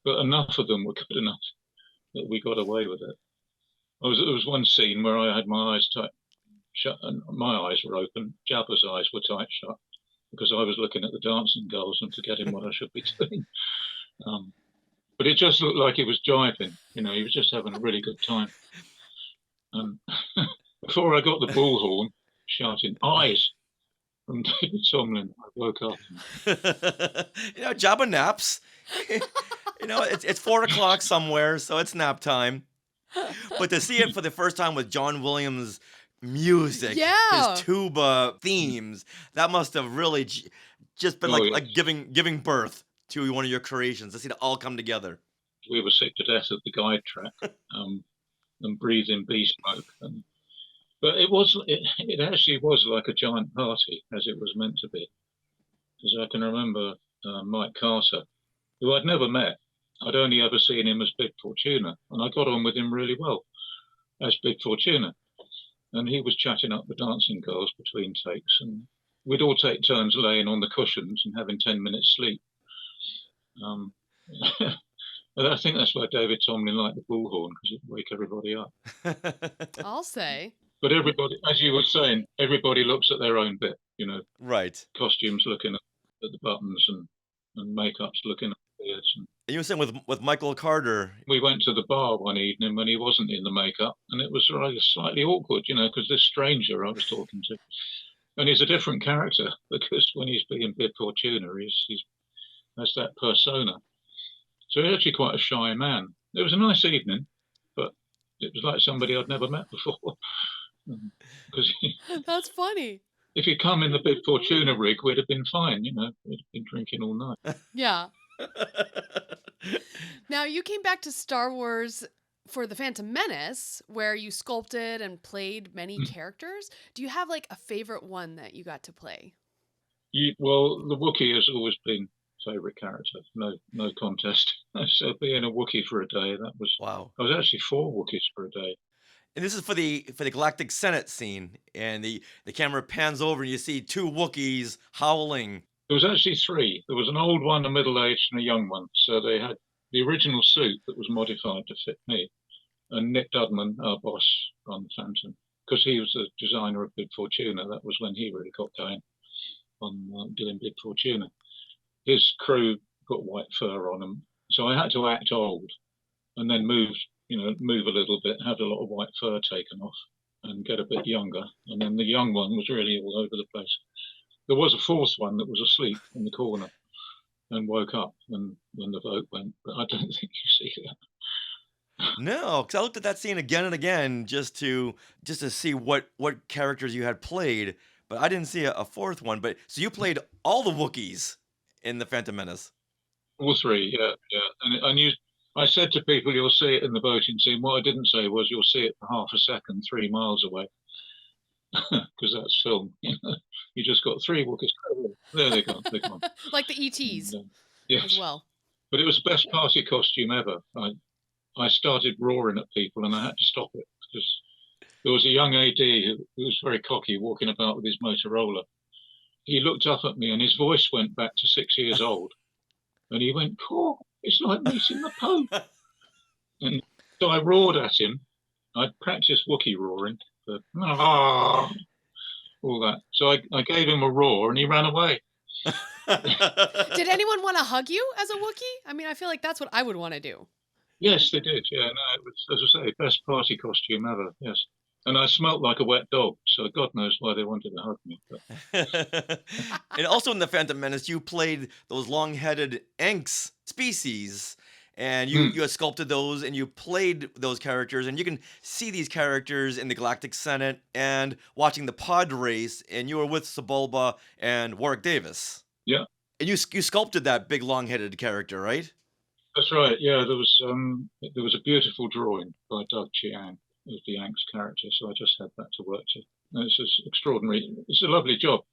But enough of them were good enough that we got away with it. There was one scene where I had my eyes tight shut and my eyes were open. Jabba's eyes were tight shut because I was looking at the dancing girls and forgetting what I should be doing. But it just looked like he was jiving. He was just having a really good time. Before I got the bullhorn shouting "eyes" from David Tomlin, I woke up. Jabba naps. It's 4 o'clock somewhere, so it's nap time. But to see it for the first time with John Williams' music, his tuba themes, that must have really just been like giving birth to one of your creations, to see it all come together. We were sick to death of the guide track and breathing bee smoke. But it actually was like a giant party, as it was meant to be. Because I can remember Mike Carter, who I'd never met. I'd only ever seen him as Big Fortuna, and I got on with him really well as Big Fortuna. And he was chatting up the dancing girls between takes, and we'd all take turns laying on the cushions and having 10 minutes sleep. I think that's why David Tomlin liked the bullhorn, because it would wake everybody up. I'll say. But everybody, as you were saying, everybody looks at their own bit, Right. Costumes looking at the buttons and makeup's looking at the beards. And you were saying with Michael Carter. We went to the bar one evening when he wasn't in the makeup, and it was rather slightly awkward, because this stranger I was talking to, and he's a different character, because when he's being Big Fortuna, he has that persona. So he's actually quite a shy man. It was a nice evening, but it was like somebody I'd never met before. That's funny. If he'd come in the Big Fortuna rig, we'd have been fine, we'd have been drinking all night. Yeah. Now, you came back to Star Wars for the Phantom Menace, where you sculpted and played many characters. Do you have a favorite one that you got to play? Well, the Wookiee has always been favorite character, no contest. So being a Wookiee for a day, that was wow. I was actually 4 Wookiees for a day. And this is for the Galactic Senate scene, and the camera pans over and you see 2 Wookiees howling. There was actually 3. There was an old one, a middle-aged, and a young one. So they had the original suit that was modified to fit me, and Nick Dudman, our boss on the Phantom, because he was the designer of Big Fortuna. That was when he really got going on doing Big Fortuna. His crew put white fur on them, so I had to act old and then move a little bit, have a lot of white fur taken off, and get a bit younger. And then the young one was really all over the place. There was a fourth one that was asleep in the corner and woke up when the vote went, but I don't think you see that. No, because I looked at that scene again and again just to see what characters you had played, but I didn't see a fourth one. But so you played all the Wookiees in the Phantom Menace. All three, yeah. I said to people, you'll see it in the voting scene. What I didn't say was you'll see it for half a second, 3 miles away, because that's film. You just got 3 Wookiees. There they go. They're gone. Like the ETs yes. as well. But it was the best party costume ever. I started roaring at people and I had to stop it because there was a young AD who was very cocky walking about with his Motorola. He looked up at me and his voice went back to 6 years old. And he went, "Poor, it's like meeting the Pope." And so I roared at him. I'd practiced Wookiee roaring, but all that. So I gave him a roar and he ran away. Did anyone want to hug you as a Wookiee? I mean, I feel like that's what I would want to do. Yes, they did. Yeah, no, it was, as I say, best party costume ever. Yes. And I smelt like a wet dog, so God knows why they wanted to hug me. But... And also in the Phantom Menace, you played those long-headed Anks species, and you had sculpted those, and you played those characters, and you can see these characters in the Galactic Senate and watching the pod race, and you were with Sebulba and Warwick Davis. Yeah. And you sculpted that big long-headed character, right? That's right. Yeah, there was a beautiful drawing by Doug Chiang of the Anks character, so I just had that to work to. And it's just extraordinary. It's a lovely job,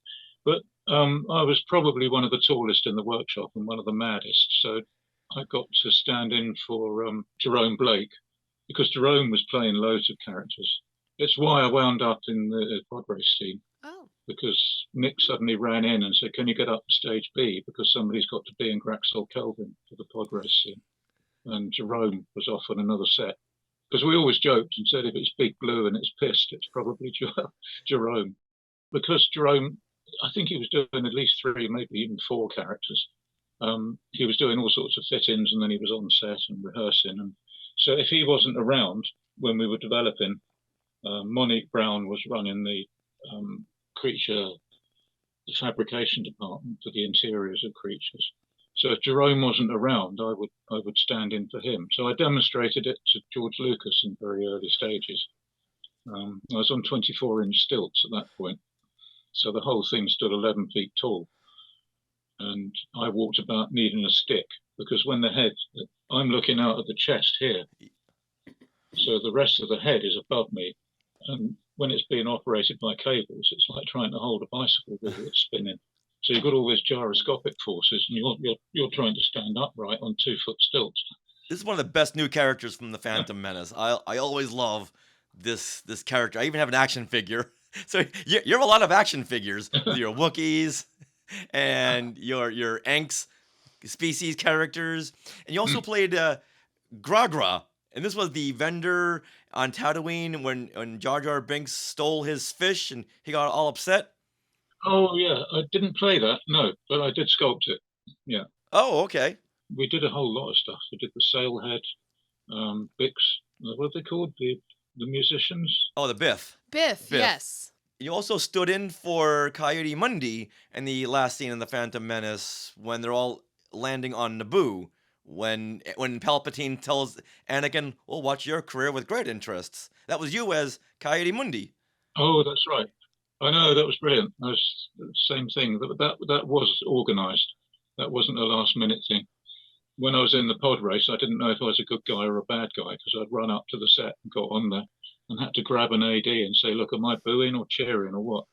but I was probably one of the tallest in the workshop and one of the maddest. So I got to stand in for Jerome Blake because Jerome was playing loads of characters. It's why I wound up in the pod race scene. Oh. Because Nick suddenly ran in and said, "Can you get up to stage B? Because somebody's got to be in Graxol Kelvin for the pod race scene." And Jerome was off on another set. Because we always joked and said if it's Big Blue and it's pissed, it's probably Jerome. Because Jerome, I think he was doing at least 3, maybe even 4 characters. He was doing all sorts of fit-ins and then he was on set and rehearsing. And so if he wasn't around when we were developing, Monique Brown was running the fabrication department for the interiors of creatures. So if Jerome wasn't around, I would stand in for him. So I demonstrated it to George Lucas in very early stages. I was on 24-inch stilts at that point. So the whole thing stood 11 feet tall. And I walked about needing a stick because when the head, I'm looking out at the chest here. So the rest of the head is above me. And when it's being operated by cables, it's like trying to hold a bicycle wheel that's spinning. So you've got all these gyroscopic forces, and you're trying to stand upright on 2-foot stilts. This is one of the best new characters from the Phantom Menace. I always love this character. I even have an action figure. So you have a lot of action figures with your Wookiees and your Anks species characters, and you also played Gragra. And this was the vendor on Tatooine when Jar Jar Binks stole his fish and he got all upset. Oh, yeah. I didn't play that, no, but I did sculpt it. Yeah. Oh, okay. We did a whole lot of stuff. We did the Sailhead, Bix, what are they called? The musicians? Oh, the Biff. Biff, yes. You also stood in for Coyote Mundi in the last scene in The Phantom Menace when they're all landing on Naboo. When Palpatine tells Anakin, "We'll watch your career with great interests." That was you as Coyote Mundi. Oh, that's right. I know, that was brilliant. That was the same thing. That was organised. That wasn't a last minute thing. When I was in the pod race, I didn't know if I was a good guy or a bad guy because I'd run up to the set and got on there and had to grab an AD and say, "Look, am I booing or cheering or what?"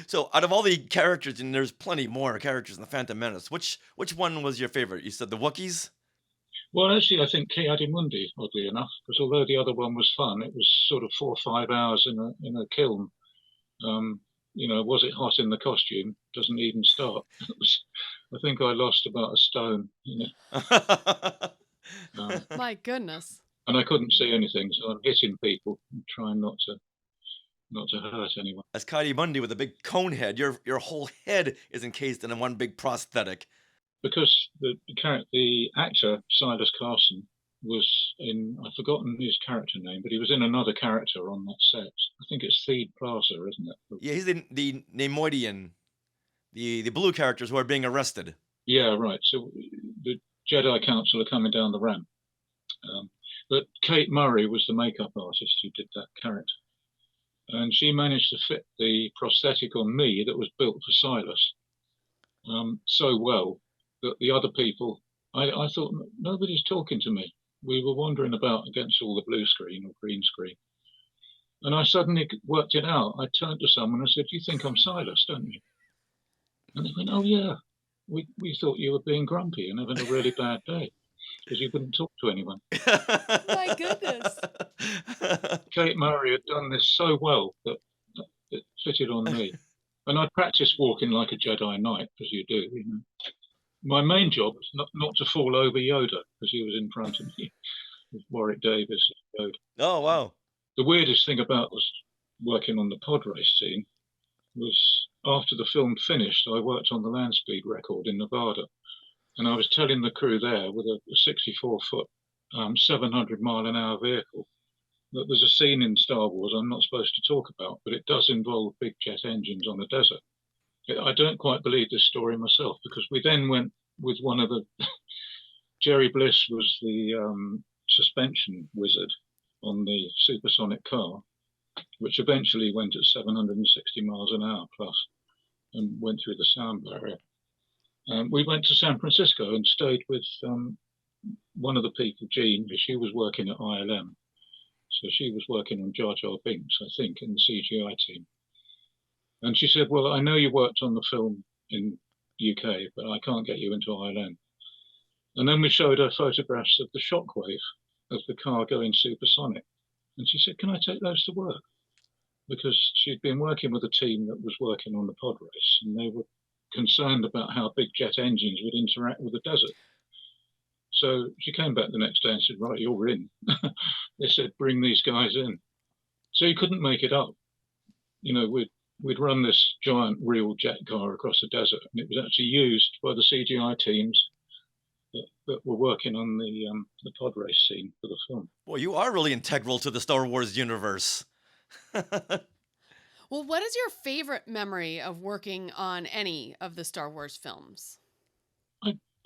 So out of all the characters, and there's plenty more characters in the Phantom Menace, which one was your favorite? You said the Wookiees? Well, actually, I think Ki-Adi-Mundi, oddly enough, because although the other one was fun, it was sort of 4 or 5 hours in a kiln. Was it hot in the costume? Doesn't even start. I think I lost about a stone. My goodness. And I couldn't see anything, so I'm hitting people and trying not to hurt anyone. As Coyote Mundi with a big cone head, your whole head is encased in one big prosthetic. Because the actor Silas Carson was in, I've forgotten his character name, but he was in another character on that set. I think it's Theed Plaza, isn't it? Yeah, he's the Neimoidian, the blue characters who are being arrested. Yeah, right. So the Jedi Council are coming down the ramp. But Kate Murray was the makeup artist who did that character. And she managed to fit the prosthetic on me that was built for Silas so well that the other people, I thought, nobody's talking to me. We were wandering about against all the blue screen or green screen. And I suddenly worked it out. I turned to someone and said, "You think I'm Silas, don't you?" And they went, "Oh, yeah. We thought you were being grumpy and having a really bad day because you wouldn't talk to anyone." My goodness. Kate Murray had done this so well that it fitted on me. And I practiced walking like a Jedi Knight, as you do. You know. My main job was not to fall over Yoda because he was in front of me with Warwick Davis and Yoda. Oh, wow. The weirdest thing about was working on the pod race scene was after the film finished, I worked on the land speed record in Nevada. And I was telling the crew there with a 64-foot, 700-mile-an-hour vehicle that there's a scene in Star Wars I'm not supposed to talk about, but it does involve big jet engines on the desert. I don't quite believe this story myself because we then went with one of the... Jerry Bliss was the suspension wizard on the supersonic car, which eventually went at 760 miles an hour plus and went through the sound barrier. We went to San Francisco and stayed with one of the people, Jean. She was working at ILM. So she was working on Jar Jar Binks, I think, in the CGI team. And she said, "Well, I know you worked on the film in UK, but I can't get you into ILM." And then we showed her photographs of the shockwave of the car going supersonic. And she said, "Can I take those to work?" Because she'd been working with a team that was working on the pod race, and they were concerned about how big jet engines would interact with the desert. So she came back the next day and said, "Right, you're in." They said, "Bring these guys in." So you couldn't make it up. You know, we'd run this giant real jet car across the desert, and it was actually used by the CGI teams that were working on the pod race scene for the film. Well, you are really integral to the Star Wars universe. Well, what is your favorite memory of working on any of the Star Wars films?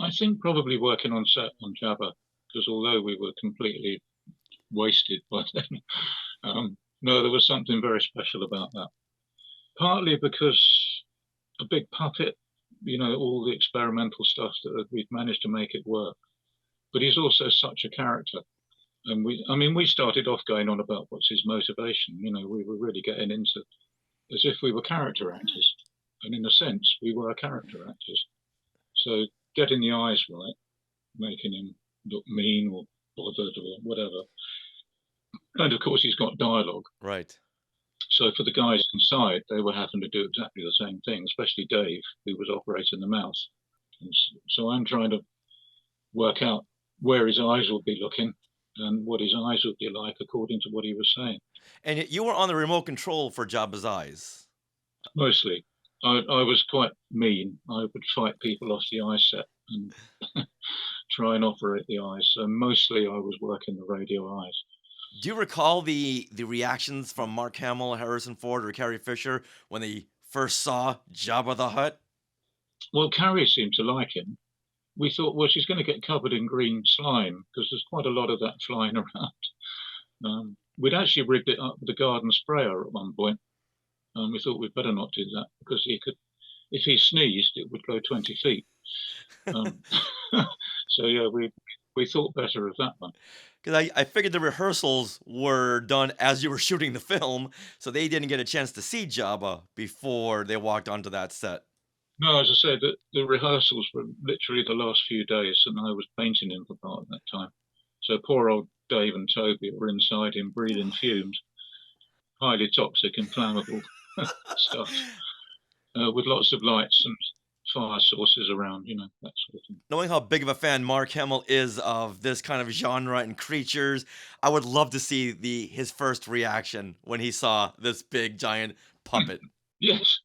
I think probably working on set on Jabba, because although we were completely wasted by then, no, there was something very special about that. Partly because a big puppet, you know, all the experimental stuff that we'd managed to make it work. But he's also such a character. And we started off going on about what's his motivation. You know, we were really getting into as if we were character actors. And in a sense, we were character actors. So getting the eyes right, making him look mean or bothered or whatever. And of course, he's got dialogue. Right. So for the guys inside, they were having to do exactly the same thing, especially Dave, who was operating the mouse. And so I'm trying to work out where his eyes would be looking and what his eyes would be like according to what he was saying. And you were on the remote control for Jabba's eyes. Mostly. I was quite mean. I would fight people off the eye set and try and operate the eyes. So mostly I was working the radio eyes. Do you recall the reactions from Mark Hamill, Harrison Ford, or Carrie Fisher when they first saw Jabba the Hutt? Well, Carrie seemed to like him. We thought, well, she's going to get covered in green slime because there's quite a lot of that flying around. We'd actually rigged it up with a garden sprayer at one point. And we thought we'd better not do that because if he sneezed, it would go 20 feet. So yeah, we thought better of that one. Because I figured the rehearsals were done as you were shooting the film, so they didn't get a chance to see Jabba before they walked onto that set. No, as I said, the rehearsals were literally the last few days, and I was painting him for part of that time. So poor old Dave and Toby were inside him breathing fumes, highly toxic, inflammable stuff, with lots of lights and fire sources around, you know, that sort of thing. Knowing how big of a fan Mark Hamill is of this kind of genre and creatures, I would love to see his first reaction when he saw this big giant puppet. Yes.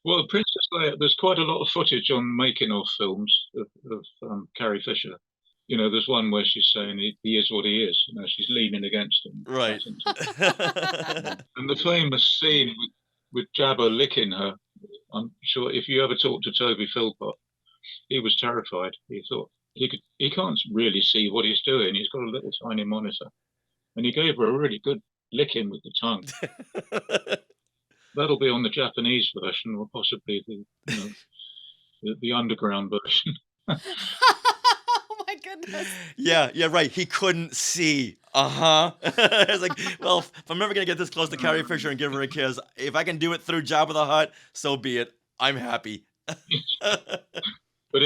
Well, Princess Leia, there's quite a lot of footage on making of films of Carrie Fisher. You know, there's one where she's saying he is what he is. You know, she's leaning against him. Right. And the famous scene with Jabba licking her, I'm sure if you ever talk to Toby Philpott, he was terrified. He thought he can't really see what he's doing. He's got a little tiny monitor. And he gave her a really good licking with the tongue. That'll be on the Japanese version, or possibly the underground version. Oh my goodness. Yeah, right. He couldn't see. It's like, well, if I'm ever gonna get this close to Carrie Fisher and give her a kiss, if I can do it through Jabba the Hutt, so be it. I'm happy. But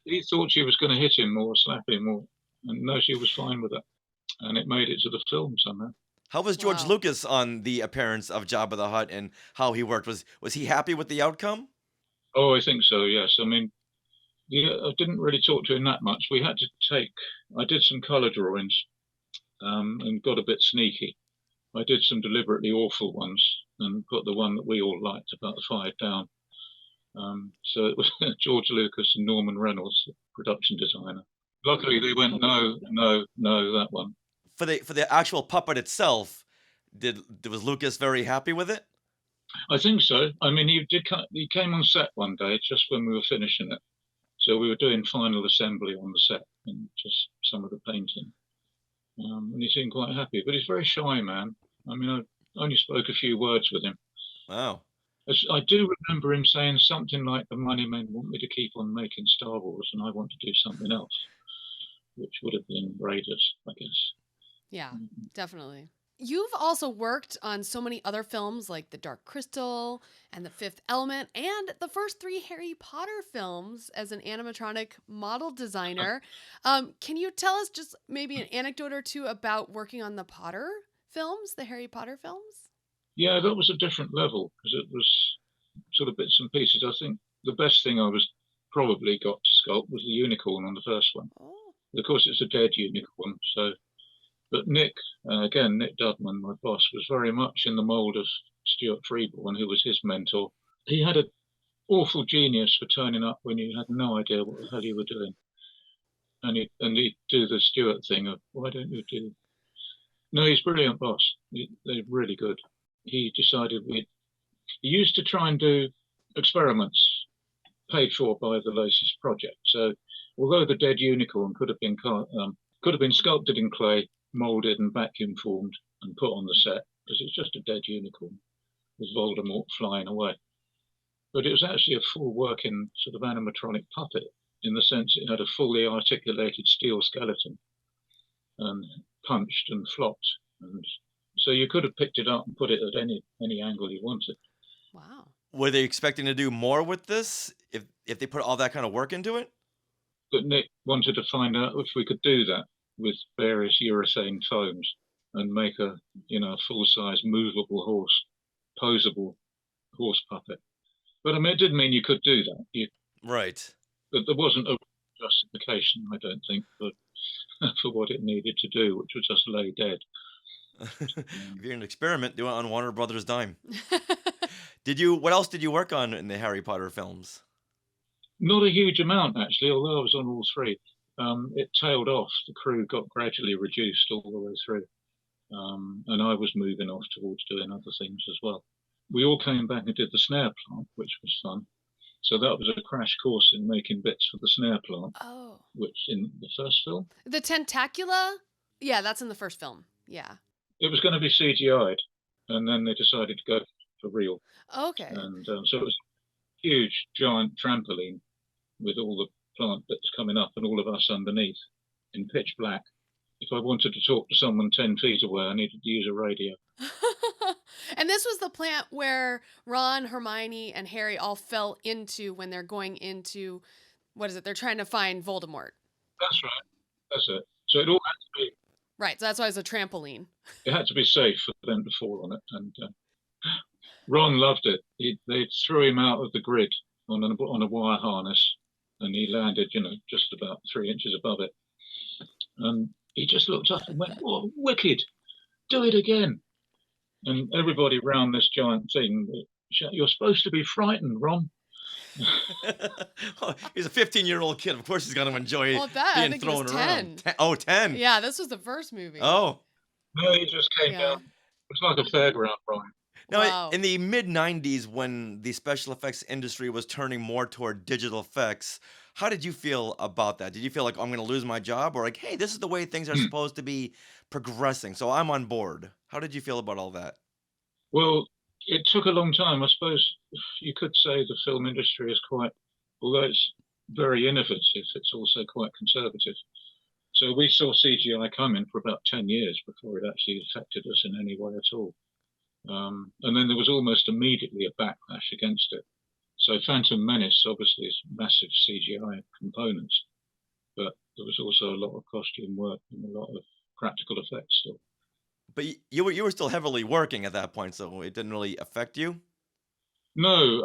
he thought she was going to hit him or slap him, and no, she was fine with it. And it made it to the film somehow. How was George Lucas on the appearance of Jabba the Hutt and how he worked? Was he happy with the outcome? Oh, I think so, yes. I mean, I didn't really talk to him that much. We had to I did some colour drawings and got a bit sneaky. I did some deliberately awful ones and put the one that we all liked about the Fired Down. So it was George Lucas and Norman Reynolds, the production designer. Luckily, they went, no, that one. For the actual puppet itself, was Lucas very happy with it? I think so. I mean, he came on set one day just when we were finishing it. So we were doing final assembly on the set and just some of the painting. And he seemed quite happy, but he's a very shy man. I mean, I only spoke a few words with him. Wow. I do remember him saying something like, the money men want me to keep on making Star Wars and I want to do something else, which would have been Raiders, I guess. Yeah, definitely. You've also worked on so many other films like The Dark Crystal and The Fifth Element and the first 3 Harry Potter films as an animatronic model designer. Can you tell us just maybe an anecdote or two about working on the Potter films, the Harry Potter films? Yeah, that was a different level because it was sort of bits and pieces. I think the best thing I was probably got to sculpt was the unicorn on the first one. Oh. Of course, it's a dead unicorn, so... But Nick Dudman, my boss, was very much in the mould of Stuart Freeborn, who was his mentor. He had an awful genius for turning up when you had no idea what the hell you were doing. And he'd do the Stuart thing of, why don't you do... No, he's a brilliant boss. They're really good. He decided he used to try and do experiments paid for by the Laces project. So although the dead unicorn could have been sculpted in clay, molded and vacuum formed and put on the set, because it's just a dead unicorn with Voldemort flying away. But it was actually a full working sort of animatronic puppet in the sense it had a fully articulated steel skeleton and punched and flopped. And so you could have picked it up and put it at any angle you wanted. Wow. Were they expecting to do more with this if they put all that kind of work into it? But Nick wanted to find out if we could do that with various urethane foams and make a full-size movable posable horse puppet. But I mean, it didn't mean you could do that. Right. But there wasn't a justification, I don't think, for what it needed to do, which was just lay dead. If you're an experiment, do it on Warner Brothers' dime. What else did you work on in the Harry Potter films? Not a huge amount, actually, although I was on all 3. It tailed off. The crew got gradually reduced all the way through. And I was moving off towards doing other things as well. We all came back and did the snare plant, which was fun. So that was a crash course in making bits for the snare plant, which in the first film. The Tentacula? Yeah, that's in the first film. Yeah. It was going to be CGI'd, and then they decided to go for real. Okay. And so it was a huge, giant trampoline with all the plant bits coming up and all of us underneath in pitch black. If I wanted to talk to someone 10 feet away, I needed to use a radio. And this was the plant where Ron, Hermione, and Harry all fell into when they're going into, what is it? They're trying to find Voldemort. That's right. That's it. So it all had to be... Right, so that's why it's a trampoline. It had to be safe for them to fall on it. And Ron loved it. They threw him out of the grid on a wire harness, and he landed, just about 3 inches above it. And he just looked up and went, "Oh, wicked! Do it again!" And everybody round this giant thing, "You're supposed to be frightened, Ron." Oh, he's a 15-year-old kid. Of course he's going to enjoy Well, I being think he was thrown around. 10. Oh, 10. Yeah, this was the first movie. Oh. No, he just came Yeah. down. It's like a fairground ride. Now, Wow. in the mid-90s, when the special effects industry was turning more toward digital effects, how did you feel about that? Did you feel like, I'm going to lose my job? Or like, hey, this is the way things are supposed to be progressing, so I'm on board. How did you feel about all that? Well, it took a long time. I suppose you could say the film industry is quite, although it's very innovative, it's also quite conservative. So we saw CGI coming for about 10 years before it actually affected us in any way at all. And then there was almost immediately a backlash against it. So Phantom Menace obviously is massive CGI components, but there was also a lot of costume work and a lot of practical effects still. But you were still heavily working at that point, so it didn't really affect you? No,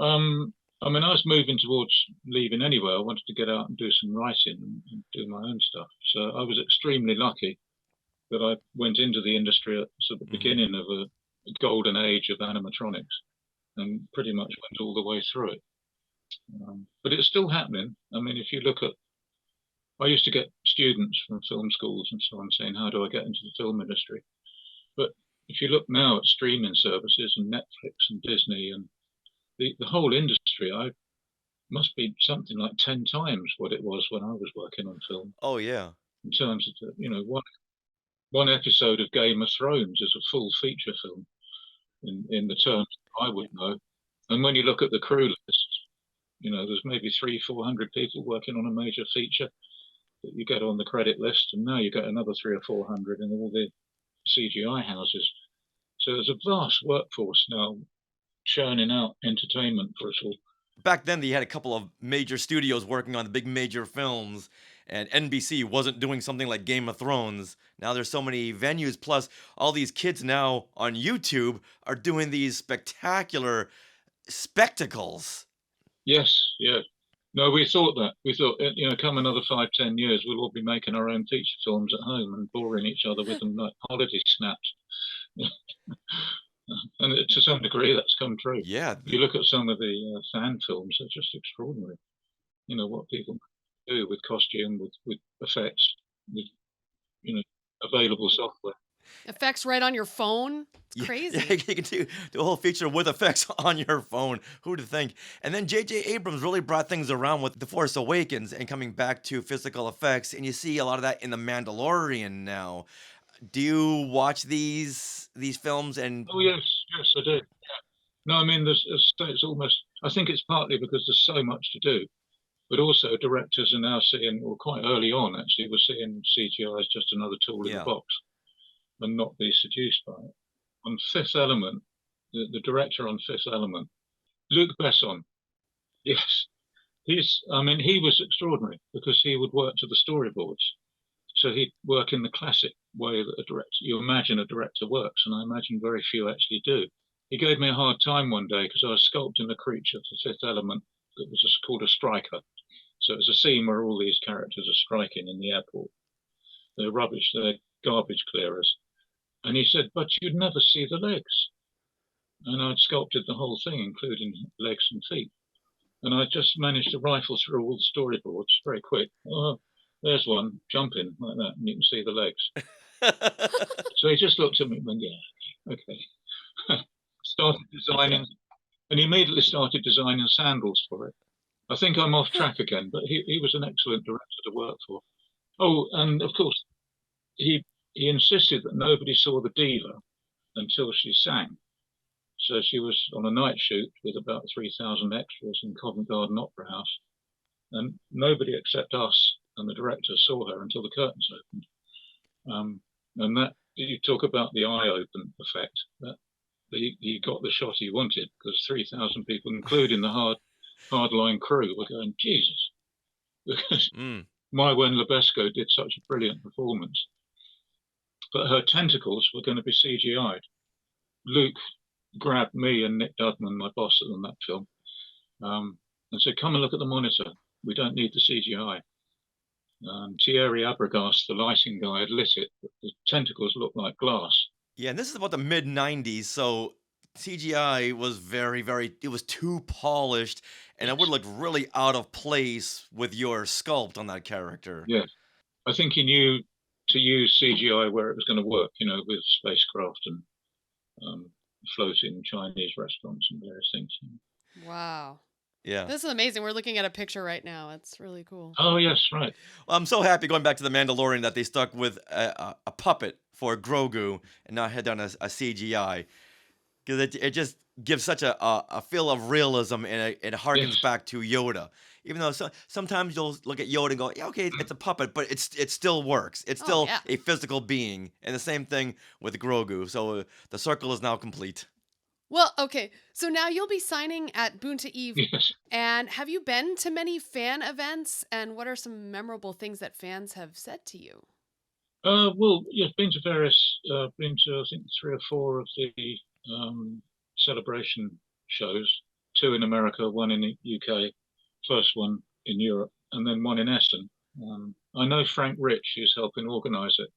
I mean, I was moving towards leaving anyway. I wanted to get out and do some writing and do my own stuff. So I was extremely lucky that I went into the industry at sort of the beginning of a golden age of animatronics and pretty much went all the way through it. But it's still happening. I mean, if you look at, I used to get students from film schools and so on saying, how do I get into the film industry? But if you look now at streaming services and Netflix and Disney and the whole industry, I must be something like 10 times what it was when I was working on film. Oh, yeah. In terms of, one episode of Game of Thrones is a full feature film in the terms I would know. And when you look at the crew list, there's maybe 300-400 people working on a major feature that you get on the credit list, and now you get another 300 or 400 in all the CGI houses. So there's a vast workforce now churning out entertainment for us all. Back then, they had a couple of major studios working on the big major films, and NBC wasn't doing something like Game of Thrones. Now there's so many venues, plus all these kids now on YouTube are doing these spectacular spectacles. Yes, yeah. No, we thought that. We thought, come another 5-10 years, we'll all be making our own feature films at home and boring each other with them like holiday snaps. And to some degree, that's come true. Yeah. If you look at some of the fan films, they're just extraordinary. What people do with costume, with effects, with, available software. Effects right on your phone. It's crazy. Yeah, you can do a whole feature with effects on your phone. Who'd think? And then J.J. Abrams really brought things around with The Force Awakens and coming back to physical effects. And you see a lot of that in The Mandalorian now. Do you watch these films? And oh yes, I do. Yeah. No, I mean, it's almost. I think it's partly because there's so much to do, but also directors are now seeing, or quite early on actually, we're seeing CGI as just another tool in the box, and not be seduced by it. On Fifth Element, the director on Fifth Element, Luc Besson, yes, he was extraordinary because he would work to the storyboards. So he'd work in the classic way that you imagine a director works, and I imagine very few actually do. He gave me a hard time one day because I was sculpting a creature for Fifth Element that was called a striker. So it's a scene where all these characters are striking in the airport. They're rubbish, they're garbage clearers. And he said, but you'd never see the legs. And I'd sculpted the whole thing, including legs and feet. And I just managed to rifle through all the storyboards very quick. Oh, there's one jumping like that, and you can see the legs. So he just looked at me and went, yeah, okay. Started designing, and he immediately started designing sandals for it. I think I'm off track again, but he was an excellent director to work for. Oh, and of course, he insisted that nobody saw the diva until she sang. So she was on a night shoot with about 3,000 extras in Covent Garden Opera House, and nobody except us and the director saw her until the curtains opened. And that, you talk about the eye open effect, that he got the shot he wanted because 3,000 people, including the hardline crew, were going, Jesus, because Maiwen Lebesco did such a brilliant performance. But her tentacles were going to be CGI'd. Luke grabbed me and Nick Dudman, my boss on that film, and said, come and look at the monitor. We don't need the CGI. Thierry Abragast, the lighting guy, had lit it, but the tentacles looked like glass. Yeah, and this is about the mid-90s, so CGI was it was too polished, and it would look really out of place with your sculpt on that character. Yeah, I think he knew to use CGI where it was going to work, with spacecraft and floating Chinese restaurants and various things. Wow. Yeah. This is amazing. We're looking at a picture right now. It's really cool. Oh, yes, right. Well, I'm so happy, going back to The Mandalorian, that they stuck with a puppet for Grogu and not had done a CGI. Because it just gives such a feel of realism, and it harkens back to Yoda. Even though sometimes you'll look at Yoda and go, yeah, okay, it's a puppet, but it still works. It's still a physical being. And the same thing with Grogu. So the circle is now complete. Well, okay, so now you'll be signing at Boonta Eve. Yes. And have you been to many fan events? And what are some memorable things that fans have said to you? Well, yes, been to various, I think 3 or 4 of the celebration shows. 2 in America, 1 in the UK, first one in Europe, and then 1 in Essen. I know Frank Rich, who's helping organise it.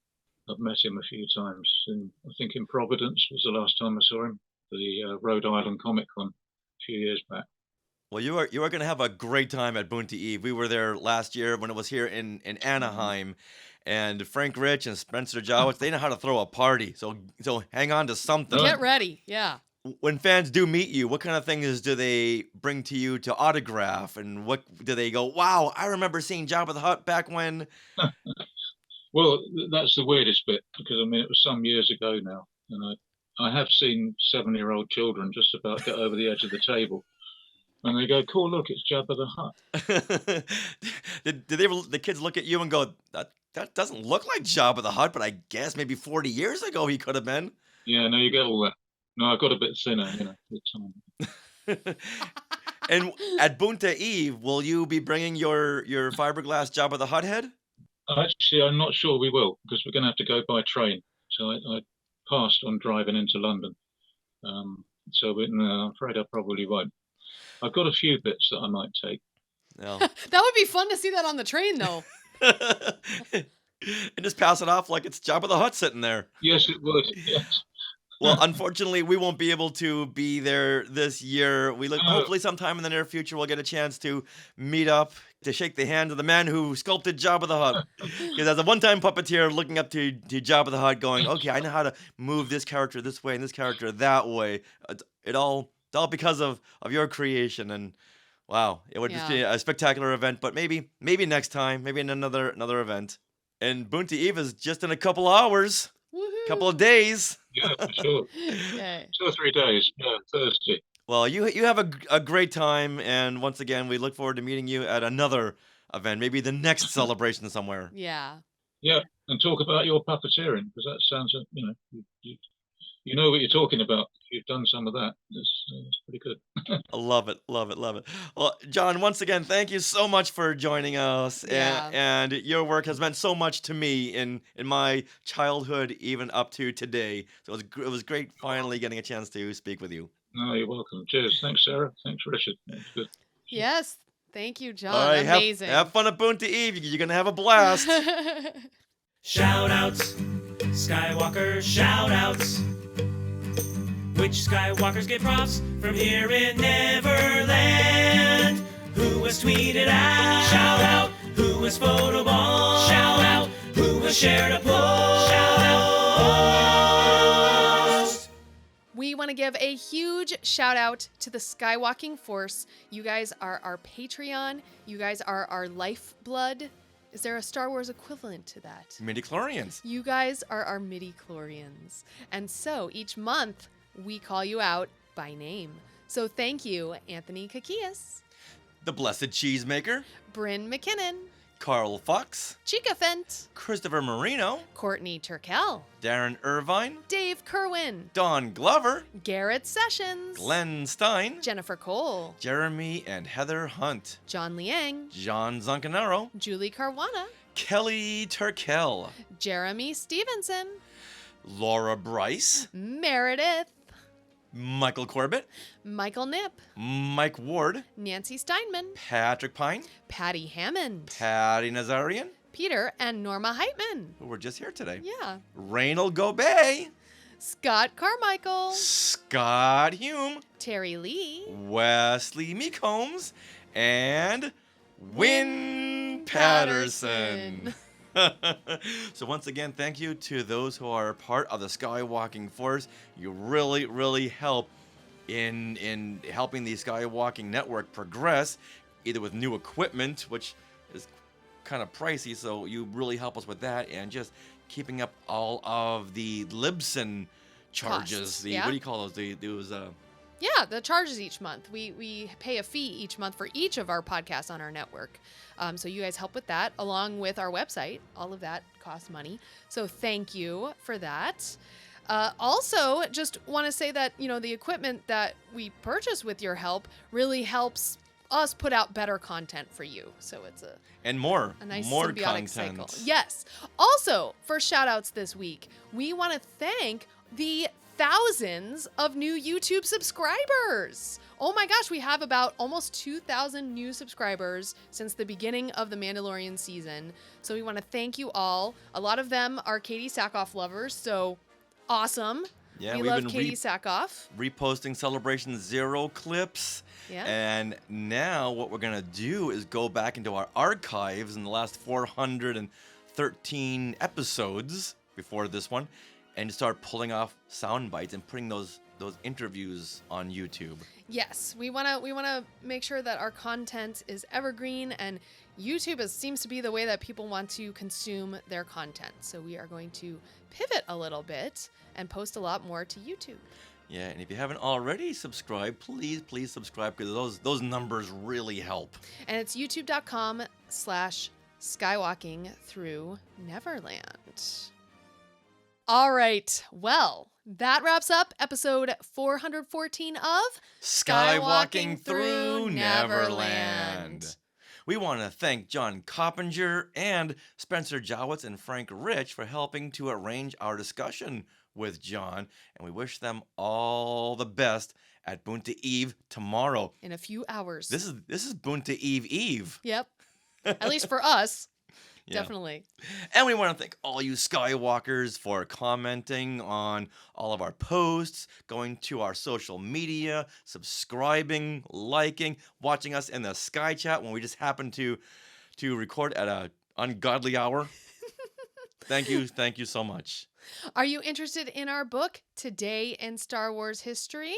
I've met him a few times. I think in Providence was the last time I saw him. The Rhode Island Comic Con a few years back. Well, you are going to have a great time at Boonta Eve. We were there last year when it was here in Anaheim, and Frank Rich and Spencer Jawitz, they know how to throw a party. So hang on to something. Get ready, yeah. When fans do meet you, what kind of things do they bring to you to autograph, and what do they go, wow, I remember seeing Jabba the Hutt back when? Well, that's the weirdest bit, because it was some years ago now, and I have seen 7-year-old children just about get over the edge of the table, and they go, "Cool, look, it's Jabba the Hutt." Did the kids look at you and go, that doesn't look like Jabba the Hutt, but I guess maybe 40 years ago he could have been? Yeah, no, you get all that. No, I got a bit thinner, with time. And at Boonta Eve, will you be bringing your fiberglass Jabba the Hutt head? Actually, I'm not sure we will, because we're going to have to go by train. So I passed on driving into London. No, I'm afraid I probably won't. I've got a few bits that I might take. No. That would be fun to see that on the train, though. And just pass it off like it's Jabba the Hutt sitting there. Yes, it would. Yes. Well, unfortunately, we won't be able to be there this year. Hopefully sometime in the near future we'll get a chance to meet up, to shake the hand of the man who sculpted Jabba the Hutt. Because as a one-time puppeteer looking up to Jabba the Hutt going, okay, I know how to move this character this way and this character that way. It's all because of your creation. And wow, it would just be a spectacular event. But maybe next time, maybe in another event. And Boonta Eve is just in a couple hours. Woohoo. Couple of days. Yeah, for sure. Yay. 2 or 3 days. Yeah, Thursday. Well, you have a great time, and once again, we look forward to meeting you at another event, maybe the next celebration somewhere. Yeah. Yeah, and talk about your puppeteering, because that sounds, you know what you're talking about. You've done some of that. It's pretty good. I love it. Well, John, once again, thank you so much for joining us. Yeah. And your work has meant so much to me in my childhood, even up to today. So it was great finally getting a chance to speak with you. No, you're welcome. Cheers. Thanks, Sarah. Thanks, Richard. That's good. Yes. Thank you, John. All right, amazing. Have fun at Boonta Eve. You're going to have a blast. Shout outs, Skywalker shout outs. Which Skywalkers get props from here in Neverland? Who has tweeted out? Shout out. Who has photobombed? Shout out. Who has shared a post? Shout out. We want to give a huge shout out to the Skywalking Force. You guys are our Patreon. You guys are our lifeblood. Is there a Star Wars equivalent to that? Midi-chlorians. You guys are our midi-chlorians. And so each month, we call you out by name. So thank you, Anthony Kakias, The Blessed Cheesemaker, Bryn McKinnon, Carl Fox, Chica Fent, Christopher Marino, Courtney Turkel, Darren Irvine, Dave Kerwin, Don Glover, Garrett Sessions, Glenn Stein, Jennifer Cole, Jeremy and Heather Hunt, John Liang, John Zancanaro, Julie Caruana, Kelly Turkel, Jeremy Stevenson, Laura Bryce, Meredith, Michael Corbett, Michael Knipp, Mike Ward, Nancy Steinman, Patrick Pine, Patty Hammond, Patty Nazarian, Peter and Norma Heitman, who were just here today, yeah, Raynald Gobey, Scott Carmichael, Scott Hume, Terry Lee, Wesley Meekholmes, and Wynn Patterson. So once again, thank you to those who are part of the Skywalking Force. You really, really help in helping the Skywalking network progress, either with new equipment, which is kind of pricey, so you really help us with that, and just keeping up all of the Libsyn charges. Costs, What do you call those? Yeah, the charges each month. We pay a fee each month for each of our podcasts on our network. So you guys help with that, along with our website. All of that costs money. So thank you for that. Also, just want to say that, the equipment that we purchase with your help really helps us put out better content for you. So it's a nice more symbiotic content. cycle. Yes. Also, for shout outs this week, we want to thank the thousands of new YouTube subscribers. Oh my gosh, we have about almost 2,000 new subscribers since the beginning of the Mandalorian season. So we want to thank you all. A lot of them are Katie Sackhoff lovers, so awesome. Yeah, we we've love been Katie Sackhoff. reposting Celebration Zero clips. Yeah. And now what we're going to do is go back into our archives in the last 413 episodes before this one and start pulling off sound bites and putting those interviews on YouTube. Yes, we want to make sure that our content is evergreen, and YouTube seems to be the way that people want to consume their content. So we are going to pivot a little bit and post a lot more to YouTube. Yeah, and if you haven't already subscribed, please subscribe, because those numbers really help. And it's youtube.com/skywalking through Neverland. All right, well, that wraps up episode 414 of Skywalking Through Neverland. We want to thank John Coppinger and Spencer Jawitz and Frank Rich for helping to arrange our discussion with John, and we wish them all the best at Boonta Eve tomorrow. In a few hours. This is Boonta Eve. Yep. At least for us. Yeah. Definitely. And we want to thank all you Skywalkers for commenting on all of our posts, going to our social media, subscribing, liking, watching us in the Sky Chat when we just happen to record at an ungodly hour. Thank you so much. Are you interested in our book, Today in Star Wars History?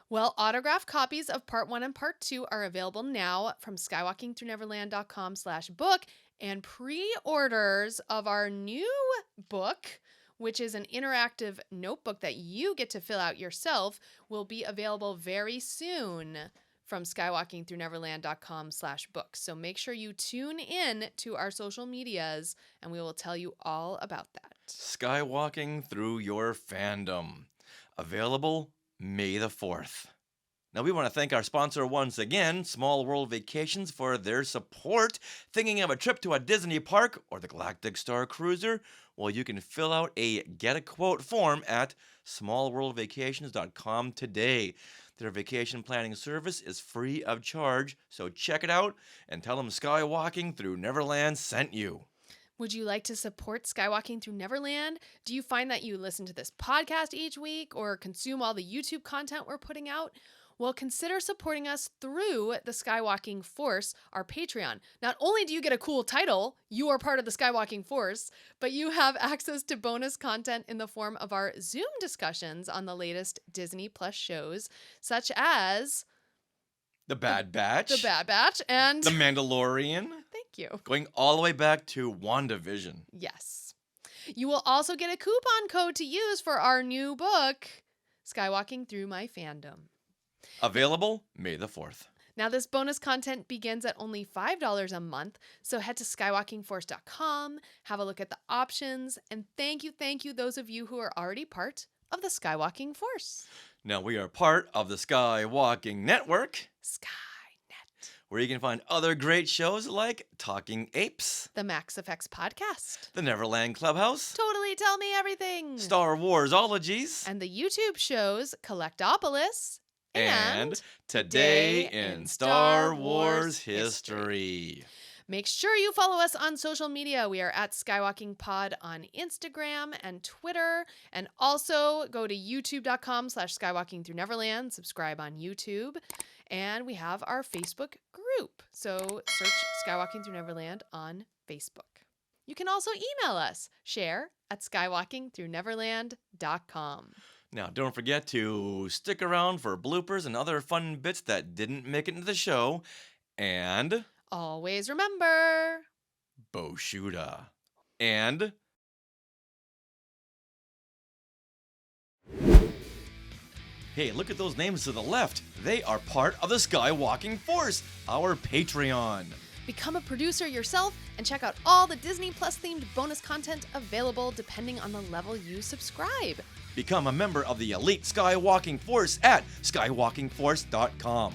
Well, autographed copies of Part 1 and Part 2 are available now from skywalkingthrough-neverland.com/book, and pre-orders of our new book, which is an interactive notebook that you get to fill out yourself, will be available very soon from skywalkingthrough-neverland.com/book. So make sure you tune in to our social medias and we will tell you all about that. Skywalking Through Your Fandom. Available May the 4th. Now, we want to thank our sponsor once again, Small World Vacations, for their support. Thinking of a trip to a Disney park or the Galactic Star Cruiser? Well, you can fill out a Get a Quote form at smallworldvacations.com today. Their vacation planning service is free of charge, so check it out and tell them Skywalking Through Neverland sent you. Would you like to support Skywalking Through Neverland? Do you find that you listen to this podcast each week or consume all the YouTube content we're putting out? Well, consider supporting us through the Skywalking Force, our Patreon. Not only do you get a cool title, you are part of the Skywalking Force, but you have access to bonus content in the form of our Zoom discussions on the latest Disney Plus shows, such as The Bad Batch. The Bad Batch and The Mandalorian. Thank you. Going all the way back to WandaVision. Yes. You will also get a coupon code to use for our new book, Skywalking Through My Fandom. Available May the 4th. Now, this bonus content begins at only $5 a month, so head to skywalkingforce.com, have a look at the options, and thank you those of you who are already part of the Skywalking Force. Now, we are part of the Skywalking Network, Skynet, where you can find other great shows like Talking Apes, the Max Effects Podcast, the Neverland Clubhouse, Totally Tell Me Everything, Star Warsologies, and the YouTube shows Collectopolis, and Today in Star Wars History. Make sure you follow us on social media. We are at Skywalking Pod on Instagram and Twitter. And also go to youtube.com/Skywalking Through Neverland. Subscribe on YouTube. And we have our Facebook group. So search Skywalking Through Neverland on Facebook. You can also email us, share@skywalkingthroughneverland.com. Now, don't forget to stick around for bloopers and other fun bits that didn't make it into the show. And always remember, Boshuda. And hey, look at those names to the left. They are part of the Skywalking Force, our Patreon. Become a producer yourself and check out all the Disney Plus themed bonus content available depending on the level you subscribe. Become a member of the elite Skywalking Force at skywalkingforce.com.